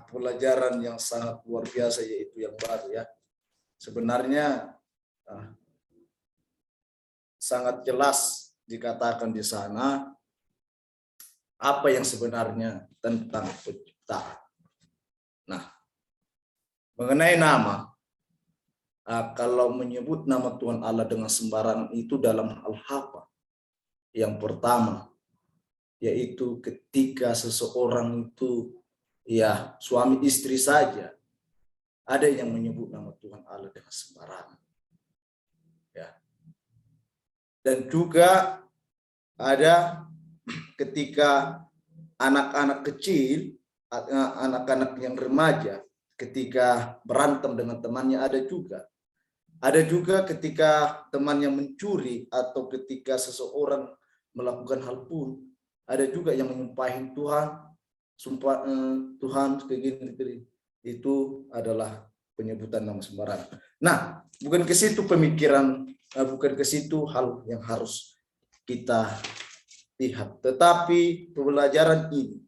pelajaran yang sangat luar biasa, yaitu yang baru ya. Sebenarnya sangat jelas dikatakan di sana apa yang sebenarnya tentang penciptaan. Nah, mengenai nama, kalau menyebut nama Tuhan Allah dengan sembarangan itu dalam hal apa? Yang pertama, yaitu ketika seseorang itu ya suami istri saja, ada yang menyebut nama Tuhan Allah dengan sembarangan. Ya. Dan juga ada ketika anak-anak kecil, anak-anak yang remaja, ketika berantem dengan temannya ada juga. Ada juga ketika temannya mencuri atau ketika seseorang melakukan hal pun, ada juga yang menyumpahin Tuhan, sumpah Tuhan kayak gini. Itu adalah penyebutan nama sembarangan. Nah, bukan ke situ pemikiran, bukan ke situ hal yang harus kita lihat. Tetapi pembelajaran ini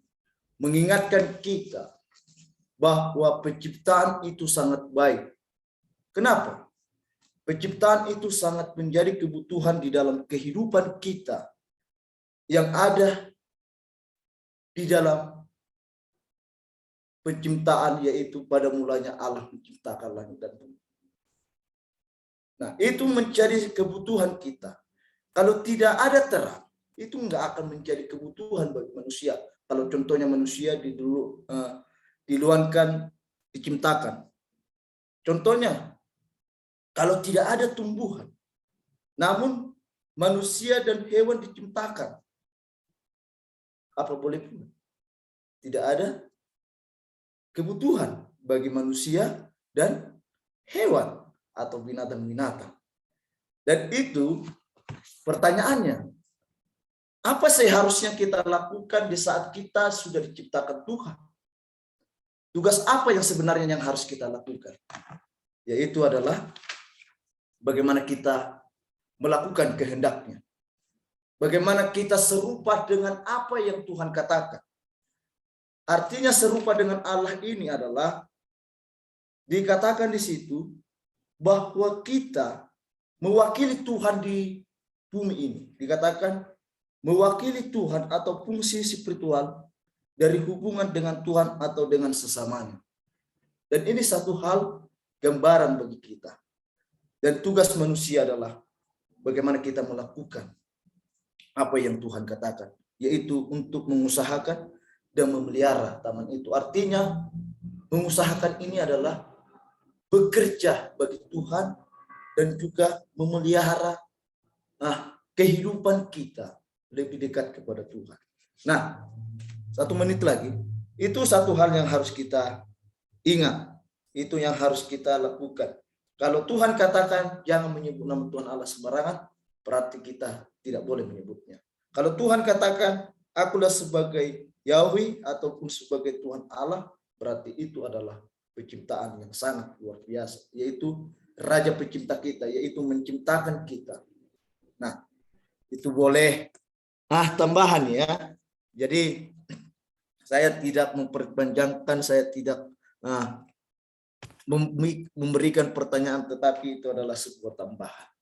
mengingatkan kita bahwa penciptaan itu sangat baik. Kenapa? Penciptaan itu sangat menjadi kebutuhan di dalam kehidupan kita yang ada di dalam penciptaan, yaitu pada mulanya Allah menciptakan langit dan bumi. Nah, itu menjadi kebutuhan kita. Kalau tidak ada terang, itu enggak akan menjadi kebutuhan bagi manusia. Kalau contohnya manusia diluankan, diciptakan. Contohnya, kalau tidak ada tumbuhan, namun manusia dan hewan diciptakan, apa boleh pun tidak ada kebutuhan bagi manusia dan hewan atau binatang-binatang. Dan itu pertanyaannya, apa seharusnya kita lakukan di saat kita sudah diciptakan Tuhan? Tugas apa yang sebenarnya yang harus kita lakukan? Yaitu adalah bagaimana kita melakukan kehendaknya. Bagaimana kita serupa dengan apa yang Tuhan katakan. Artinya serupa dengan Allah ini adalah dikatakan di situ bahwa kita mewakili Tuhan di bumi ini. Dikatakan mewakili Tuhan atau fungsi spiritual dari hubungan dengan Tuhan atau dengan sesamanya. Dan ini satu hal gambaran bagi kita. Dan tugas manusia adalah bagaimana kita melakukan apa yang Tuhan katakan, yaitu untuk mengusahakan dan memelihara taman itu. Artinya mengusahakan ini adalah bekerja bagi Tuhan dan juga memelihara kehidupan kita lebih dekat kepada Tuhan. Nah, 1 menit lagi, itu satu hal yang harus kita ingat, itu yang harus kita lakukan. Kalau Tuhan katakan jangan menyebut nama Tuhan Allah sembarangan, berarti kita tidak boleh menyebutnya. Kalau Tuhan katakan akulah sebagai Yahweh ataupun sebagai Tuhan Allah, berarti itu adalah penciptaan yang sangat luar biasa, yaitu Raja Pencipta kita, yaitu menciptakan kita. Nah, itu boleh tambahan ya. Jadi saya tidak memperpanjangkan, saya tidak memberikan pertanyaan, tetapi itu adalah sebuah tambahan.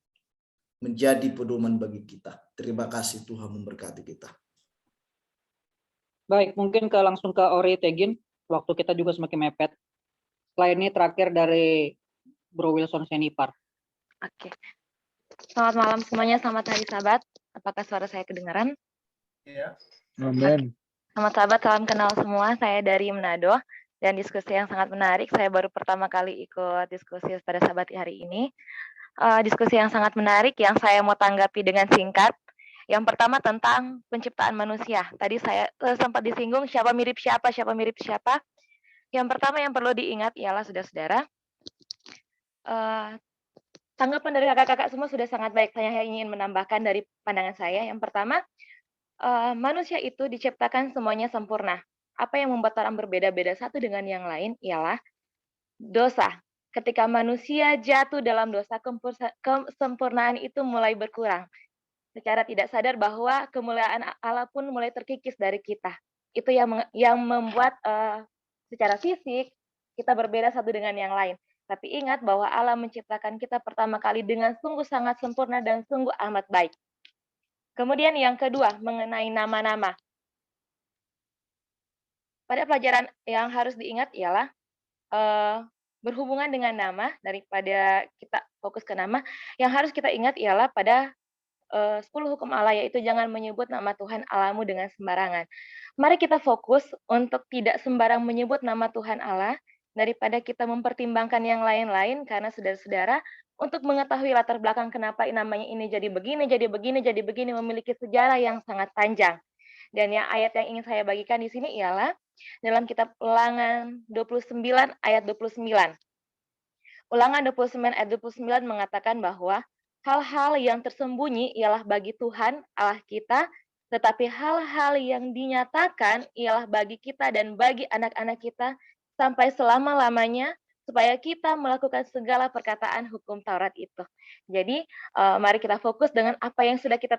Menjadi pedoman bagi kita. Terima kasih, Tuhan memberkati kita. Baik, mungkin langsung ke Ori Tegin. Waktu kita juga semakin mepet. Setelah ini terakhir dari Bro Wilson Senipar. Oke. Selamat malam semuanya, selamat hari Sabat. Apakah suara saya kedengaran? Iya. Amin. Selamat Sabat, salam kenal semua. Saya dari Manado. Dan diskusi yang sangat menarik. Saya baru pertama kali ikut diskusi pada Sabat hari ini. Diskusi yang sangat menarik yang saya mau tanggapi dengan singkat. Yang pertama tentang penciptaan manusia. Tadi saya sempat disinggung siapa mirip siapa. Yang pertama yang perlu diingat ialah saudara-saudara, tanggapan dari kakak-kakak semua sudah sangat baik. Saya hanya ingin menambahkan dari pandangan saya. Yang pertama, manusia itu diciptakan semuanya sempurna. Apa yang membuat orang berbeda-beda satu dengan yang lain ialah dosa. Ketika manusia jatuh dalam dosa, kesempurnaan itu mulai berkurang. Secara tidak sadar bahwa kemuliaan Allah pun mulai terkikis dari kita. itu yang membuat secara fisik kita berbeda satu dengan yang lain. Tapi ingat bahwa Allah menciptakan kita pertama kali dengan sungguh sangat sempurna dan sungguh amat baik. Kemudian yang kedua, mengenai nama-nama. Pada pelajaran yang harus diingat ialah berhubungan dengan nama, daripada kita fokus ke nama, yang harus kita ingat ialah pada 10 hukum Allah, yaitu jangan menyebut nama Tuhan Allahmu dengan sembarangan. Mari kita fokus untuk tidak sembarang menyebut nama Tuhan Allah, daripada kita mempertimbangkan yang lain-lain, karena saudara-saudara, untuk mengetahui latar belakang kenapa namanya ini jadi begini, memiliki sejarah yang sangat panjang. Dan yang ayat yang ingin saya bagikan di sini ialah dalam kitab Ulangan 29 ayat 29. Ulangan 29 ayat 29 mengatakan bahwa hal-hal yang tersembunyi ialah bagi Tuhan Allah kita, tetapi hal-hal yang dinyatakan ialah bagi kita dan bagi anak-anak kita sampai selama-lamanya, supaya kita melakukan segala perkataan hukum Taurat itu. Jadi, mari kita fokus dengan apa yang sudah kita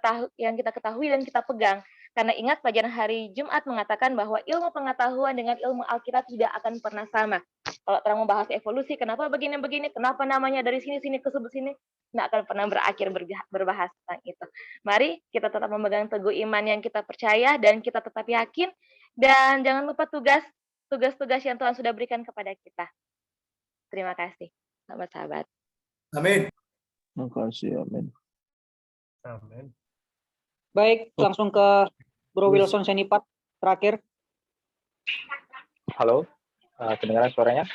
ketahui dan kita pegang. Karena ingat, pelajaran hari Jumat mengatakan bahwa ilmu pengetahuan dengan ilmu Alkitab tidak akan pernah sama. Kalau orang membahas evolusi, kenapa begini-begini, kenapa namanya dari sini-sini ke sini, nggak akan pernah berakhir berbahas tentang itu. Mari kita tetap memegang teguh iman yang kita percaya dan kita tetap yakin, dan jangan lupa tugas-tugas yang Tuhan sudah berikan kepada kita. Terima kasih, selamat sahabat. Amin. Terima kasih, amin. Amin. Baik, langsung ke Bro Wilson Senipat terakhir. Halo, kedengaran suaranya?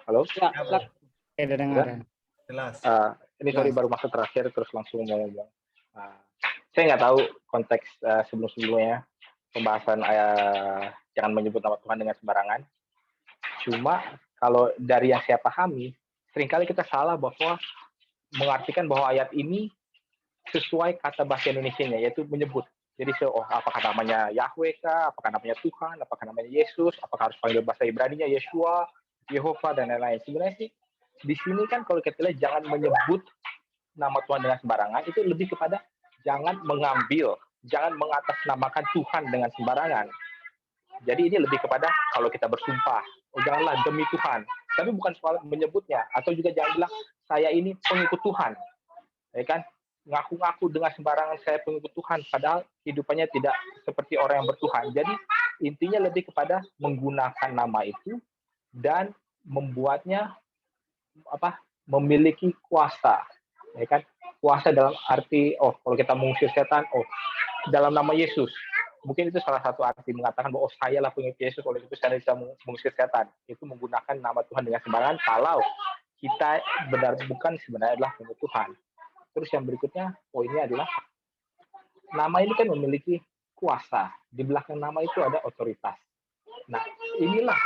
Halo? Ya, kedengaran. Jelas. Ini sorry baru masuk terakhir terus langsung mau ngomong. Saya nggak tahu konteks sebelum-sebelumnya pembahasan jangan menyebut nama Tuhan dengan sembarangan. Cuma kalau dari yang saya pahami, seringkali kita salah bahwa mengartikan bahwa ayat ini sesuai kata bahasa Indonesianya, yaitu menyebut. Jadi, apakah namanya Yahweh kah, apakah namanya Tuhan, apakah namanya Yesus, apakah harus panggil bahasa Ibrani-nya Yeshua, Yehova, dan lain-lain. Sebenarnya sih, di sini kan kalau kita lihat jangan menyebut nama Tuhan dengan sembarangan, itu lebih kepada jangan mengambil, jangan mengatasnamakan Tuhan dengan sembarangan. Jadi ini lebih kepada kalau kita bersumpah, janganlah demi Tuhan. Tapi bukan soal menyebutnya, atau juga jangan bilang saya ini pengikut Tuhan, ya kan? Ngaku-ngaku dengan sembarangan saya pengikut Tuhan, padahal hidupannya tidak seperti orang yang bertuhan. Jadi intinya lebih kepada menggunakan nama itu dan membuatnya memiliki kuasa, ya kan? Kuasa dalam arti kalau kita mengusir setan, dalam nama Yesus. Mungkin itu salah satu arti mengatakan bahwa saya lah pengikut Yesus, oleh itu saya bisa mengusir setan. Itu menggunakan nama Tuhan dengan sembarangan kalau kita bukan sebenarnya adalah pengikut Tuhan. Terus yang berikutnya, poinnya adalah nama ini kan memiliki kuasa. Di belakang nama itu ada otoritas. Nah, inilah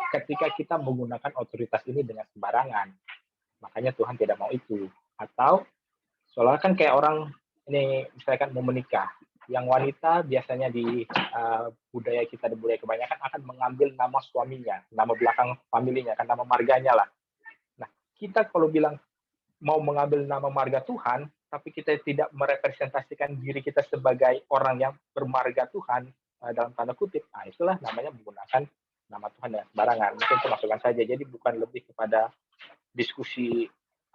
ketika kita menggunakan otoritas ini dengan sembarangan. Makanya Tuhan tidak mau itu. Atau, soalnya kan kayak orang, ini misalkan mau menikah. Yang wanita biasanya di budaya kita, di budaya kebanyakan akan mengambil nama suaminya, nama belakang familinya, kan nama marganya lah. Nah, kita kalau bilang mau mengambil nama marga Tuhan, tapi kita tidak merepresentasikan diri kita sebagai orang yang bermarga Tuhan, dalam tanda kutip, itulah namanya menggunakan nama Tuhan dengan sembarangan. Mungkin itu masukan saja. Jadi bukan lebih kepada diskusi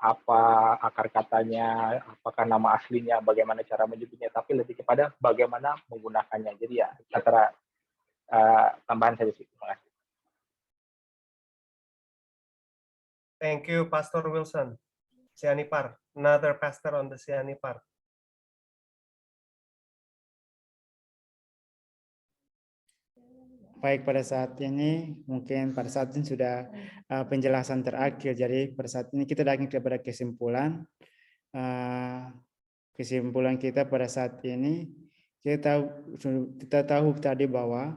apa akar katanya, apakah nama aslinya, bagaimana cara menyebutnya, tapi lebih kepada bagaimana menggunakannya. Jadi ya, antara tambahan saja sih. Terima kasih. Thank you, Pastor Wilson. Sianipar, another pastor on the Sianipar. Baik, pada saat ini mungkin pada saat ini sudah penjelasan terakhir. Jadi pada saat ini kita lagi kepada kesimpulan. Kesimpulan kita pada saat ini kita tahu tadi bahwa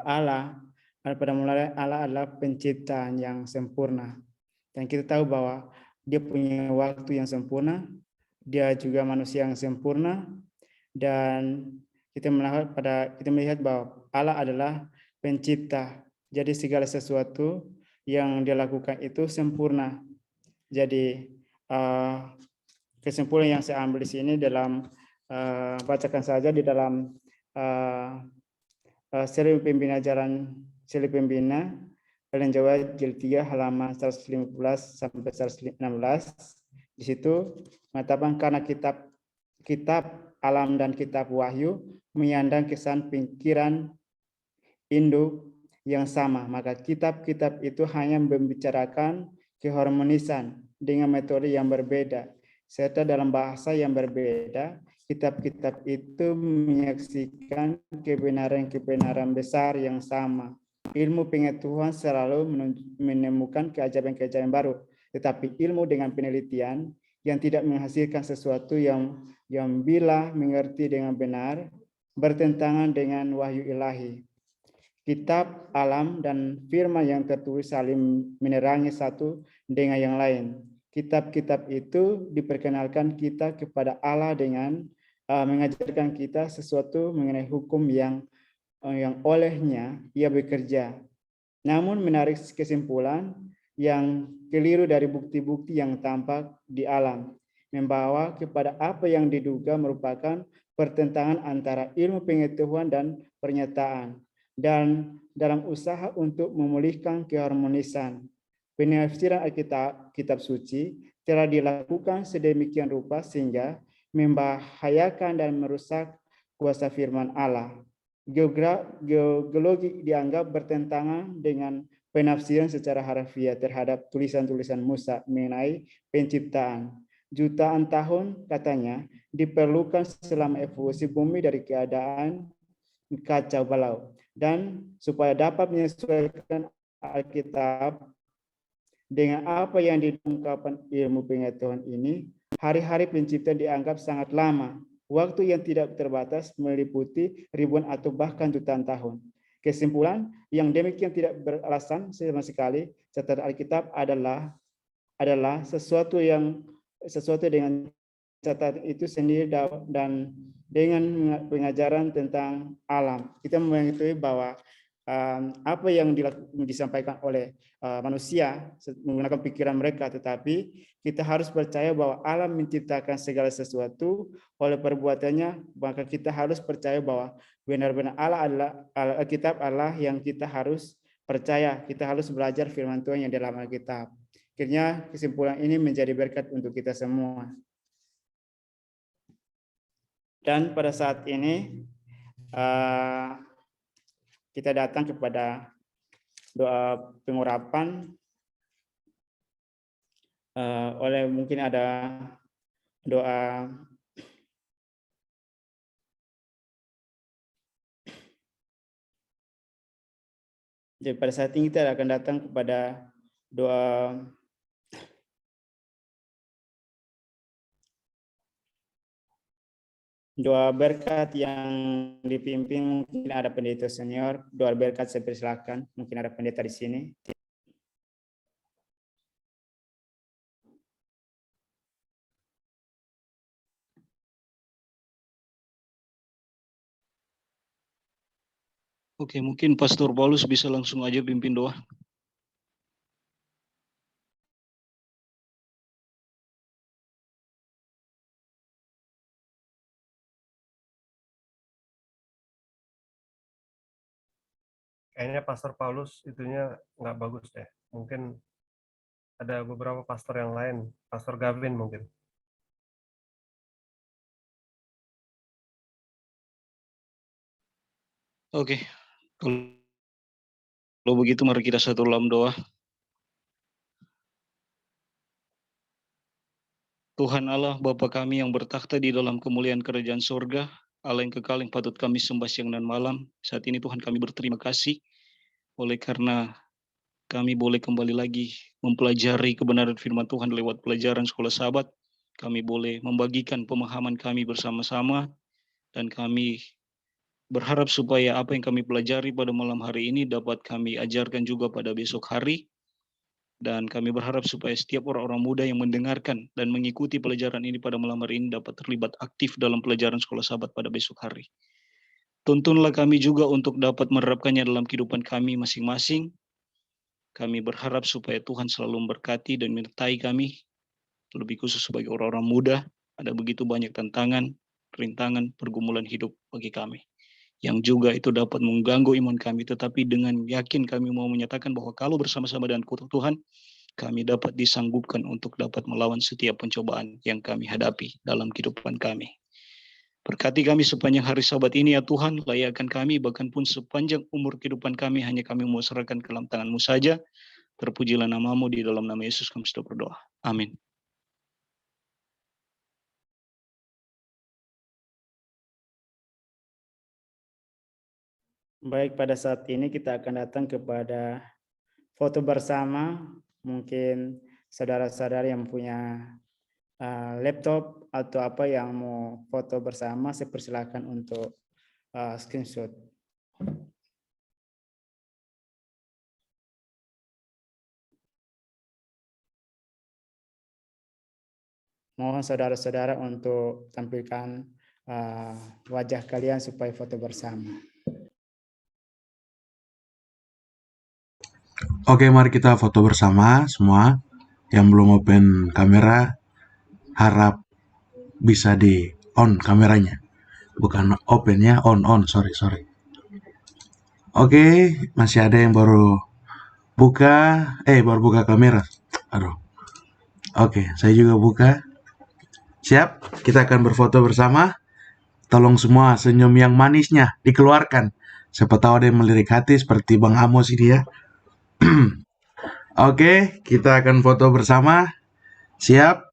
Allah pada mulanya Allah adalah penciptaan yang sempurna. Dan kita tahu bahwa dia punya waktu yang sempurna, dia juga manusia yang sempurna, dan kita melihat bahwa Allah adalah pencipta. Jadi segala sesuatu yang dia lakukan itu sempurna. Jadi kesimpulan yang saya ambil di sini dalam bacakan saja di dalam seri pembina ajaran seri pembina Kalian Jawa jilid 3 halaman 115 sampai 116. Di situ mengatakan karena kitab alam dan kitab wahyu menyandang kesan pikiran induk yang sama, maka kitab-kitab itu hanya membicarakan keharmonisan dengan metode yang berbeda serta dalam bahasa yang berbeda. Kitab-kitab itu menyaksikan kebenaran-kebenaran besar yang sama. Ilmu pengetahuan selalu menemukan keajaiban-keajaiban baru, tetapi ilmu dengan penelitian yang tidak menghasilkan sesuatu yang bila mengerti dengan benar bertentangan dengan wahyu ilahi. Kitab alam dan firman yang tertulis saling menerangi satu dengan yang lain. Kitab-kitab itu diperkenalkan kita kepada Allah dengan mengajarkan kita sesuatu mengenai hukum yang olehnya ia bekerja. Namun menarik kesimpulan yang keliru dari bukti-bukti yang tampak di alam, membawa kepada apa yang diduga merupakan pertentangan antara ilmu pengetahuan dan pernyataan, dan dalam usaha untuk memulihkan keharmonisan. Penafsiran Alkitab, kitab suci, telah dilakukan sedemikian rupa sehingga membahayakan dan merusak kuasa firman Allah. Geologi dianggap bertentangan dengan penafsiran secara harfiah terhadap tulisan-tulisan Musa mengenai penciptaan. Jutaan tahun katanya diperlukan selama evolusi bumi dari keadaan kacau balau, dan supaya dapat menyesuaikan Alkitab dengan apa yang diungkapkan ilmu pengetahuan ini, hari-hari penciptaan dianggap sangat lama. Waktu yang tidak terbatas meliputi ribuan atau bahkan jutaan tahun. Kesimpulan yang demikian tidak beralasan sama sekali. Catatan Alkitab adalah sesuatu dengan catatan itu sendiri dan dengan pengajaran tentang alam. Kita mengetahui bahwa apa yang disampaikan oleh manusia menggunakan pikiran mereka, tetapi kita harus percaya bahwa alam menciptakan segala sesuatu oleh perbuatannya, maka kita harus percaya bahwa benar-benar Allah adalah Alkitab Allah yang kita harus percaya. Kita harus belajar firman Tuhan yang dalam Alkitab. Akhirnya kesimpulan ini menjadi berkat untuk kita semua. Dan pada saat ini kita datang kepada doa pengurapan. Oleh mungkin ada doa jadi pada saat ini kita akan datang kepada doa berkat yang dipimpin. Mungkin ada pendeta senior, doa berkat saya persilakan. Mungkin ada pendeta di sini. Oke, mungkin Pastor Paulus bisa langsung aja pimpin doa. Kayaknya Pastor Paulus itunya nggak bagus deh. Mungkin ada beberapa pastor yang lain. Pastor Gavin mungkin. Oke, kalau begitu mari kita satu dalam doa. Tuhan Allah, Bapa kami yang bertakhta di dalam kemuliaan kerajaan surga, Allah yang kekal yang patut kami sembah siang dan malam. Saat ini Tuhan kami berterima kasih oleh karena kami boleh kembali lagi mempelajari kebenaran firman Tuhan lewat pelajaran sekolah sahabat. Kami boleh membagikan pemahaman kami bersama-sama, dan kami berharap supaya apa yang kami pelajari pada malam hari ini dapat kami ajarkan juga pada besok hari. Dan kami berharap supaya setiap orang-orang muda yang mendengarkan dan mengikuti pelajaran ini pada malam hari ini dapat terlibat aktif dalam pelajaran sekolah sahabat pada besok hari. Tuntunlah kami juga untuk dapat menerapkannya dalam kehidupan kami masing-masing. Kami berharap supaya Tuhan selalu memberkati dan menyertai kami, lebih khusus sebagai orang-orang muda. Ada begitu banyak tantangan, rintangan, pergumulan hidup bagi kami. yang juga itu dapat mengganggu iman kami, tetapi dengan yakin kami mau menyatakan bahwa kalau bersama-sama dengan Tuhan, kami dapat disanggupkan untuk dapat melawan setiap pencobaan yang kami hadapi dalam kehidupan kami. Berkati kami sepanjang hari Sabat ini ya Tuhan, layakkan kami bahkan pun sepanjang umur kehidupan kami hanya kami mau serahkan ke dalam tangan-Mu saja. Terpujilah nama-Mu, di dalam nama Yesus kami sudah berdoa. Amin. Baik, pada saat ini kita akan datang kepada foto bersama. Mungkin saudara-saudara yang punya laptop atau apa yang mau foto bersama, saya persilakan untuk screenshot. Mohon saudara-saudara untuk tampilkan wajah kalian supaya foto bersama. Oke, mari kita foto bersama semua. Yang belum open kamera, harap bisa di on kameranya. Bukan open ya, on, sorry. Oke, masih ada yang baru buka kamera. Aduh. Oke, saya juga buka. Siap, kita akan berfoto bersama. Tolong semua senyum yang manisnya dikeluarkan. Siapa tahu ada yang melirik hati seperti Bang Amos ini ya. Oke, kita akan foto bersama. Siap?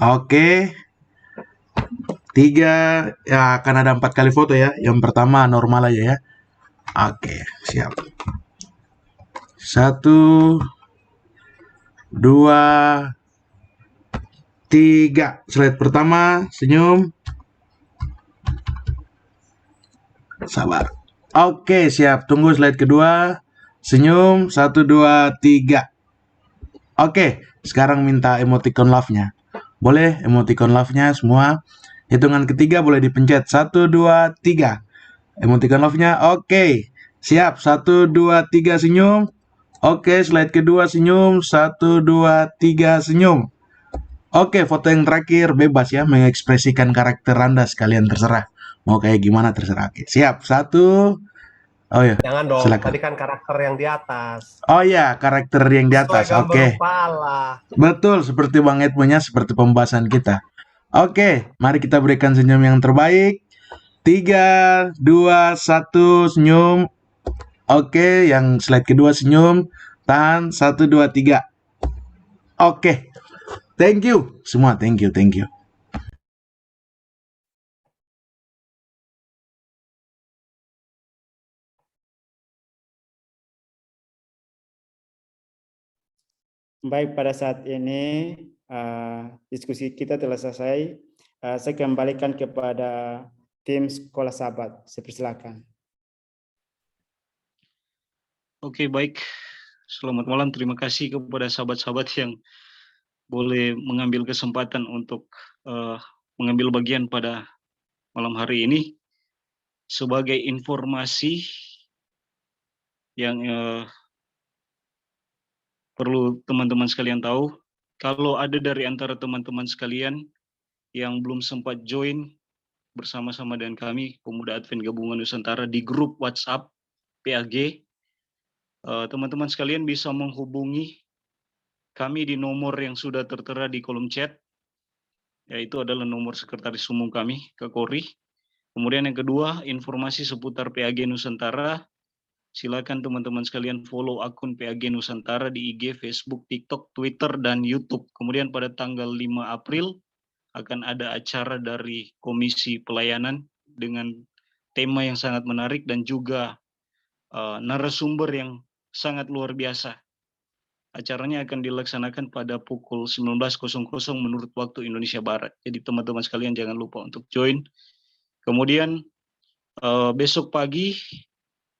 Oke. 3, ya akan ada 4 kali foto ya. Yang pertama normal aja ya. Oke, siap. 1, 2, 3. Slide pertama, senyum. Sabar. Oke, siap. Tunggu slide kedua. Senyum, 1, 2, 3. Oke, sekarang minta emoticon love-nya. Boleh emoticon love-nya semua. Hitungan ketiga boleh dipencet. 1, 2, 3. Emoticon love-nya. Oke, siap. 1, 2, 3 senyum. Oke, slide kedua senyum. 1, 2, 3 senyum. Oke, foto yang terakhir bebas ya, mengekspresikan karakter Anda sekalian, terserah. Mau kayak gimana terserah. Oke, siap. 1. Oh ya, Jangan dong, silakan. tadi kan karakter yang di atas. Oh ya, karakter yang di atas. Oke. Betul, seperti Bang Ed punya, seperti pembahasan kita. Oke, mari kita berikan senyum yang terbaik. 3, 2, 1, senyum. Oke, yang slide kedua senyum. Tahan, 1, 2, 3. Oke. Thank you. Semua, thank you. Baik, pada saat ini diskusi kita telah selesai. Saya kembalikan kepada tim Sekolah Sabat. Saya persilakan. Oke, baik. Selamat malam. Terima kasih kepada sahabat-sahabat yang boleh mengambil kesempatan untuk mengambil bagian pada malam hari ini. Sebagai informasi yang perlu teman-teman sekalian tahu, kalau ada dari antara teman-teman sekalian yang belum sempat join bersama-sama dengan kami, Pemuda Advent Gabungan Nusantara, di grup WhatsApp PAG, teman-teman sekalian bisa menghubungi kami di nomor yang sudah tertera di kolom chat, yaitu adalah nomor Sekretaris Umum kami, Kak Kori. Kemudian yang kedua, informasi seputar PAG Nusantara, silakan teman-teman sekalian follow akun PAG Nusantara di IG, Facebook, TikTok, Twitter, dan YouTube. Kemudian pada tanggal 5 April akan ada acara dari Komisi Pelayanan dengan tema yang sangat menarik dan juga narasumber yang sangat luar biasa. Acaranya akan dilaksanakan pada pukul 19.00 menurut waktu Indonesia Barat. Jadi teman-teman sekalian jangan lupa untuk join. Kemudian besok pagi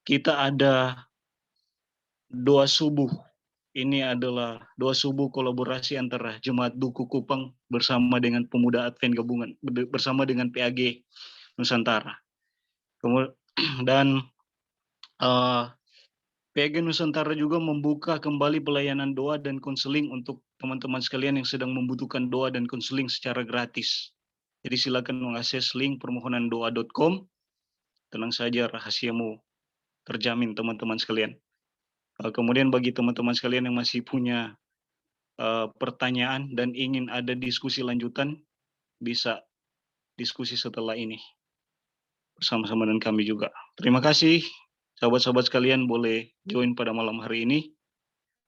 kita ada doa subuh. Ini adalah doa subuh kolaborasi antara Jemaat Duku Kupang bersama dengan Pemuda Advent Gabungan, bersama dengan PAG Nusantara. Dan PAG Nusantara juga membuka kembali pelayanan doa dan konseling untuk teman-teman sekalian yang sedang membutuhkan doa dan konseling secara gratis. Jadi silakan mengakses link permohonandoa.com. tenang saja rahasiamu terjamin teman-teman sekalian. Kemudian bagi teman-teman sekalian yang masih punya pertanyaan dan ingin ada diskusi lanjutan, bisa diskusi setelah ini bersama-sama dengan kami juga. Terima kasih sahabat-sahabat sekalian, boleh join pada malam hari ini.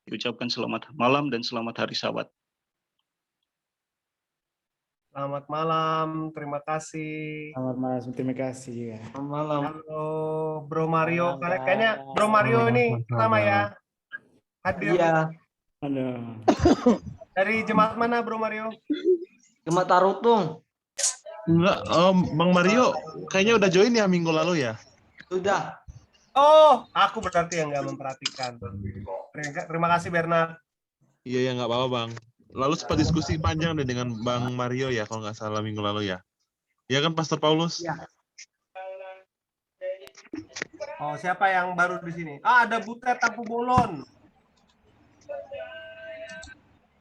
Diucapkan selamat malam dan selamat hari Sabat. Selamat malam, terima kasih. Selamat malam, terima kasih juga. Selamat malam. Halo, Bro Mario. Kayaknya Bro Mario ini pertama ya hadir. Iya. Halo. Dari jemaat mana Bro Mario? Jemaat Tarutung. Enggak, Bang Mario kayaknya udah join ya minggu lalu ya? Sudah. Oh, aku berarti yang nggak memperhatikan. Terima kasih Bernard. Iya ya, nggak apa-apa Bang. Lalu sempat diskusi panjang deh dengan Bang Mario ya kalau nggak salah minggu lalu ya. Ya kan Pastor Paulus? Ya. Oh, siapa yang baru di sini? Ah, ada Butet Tampu Bolon.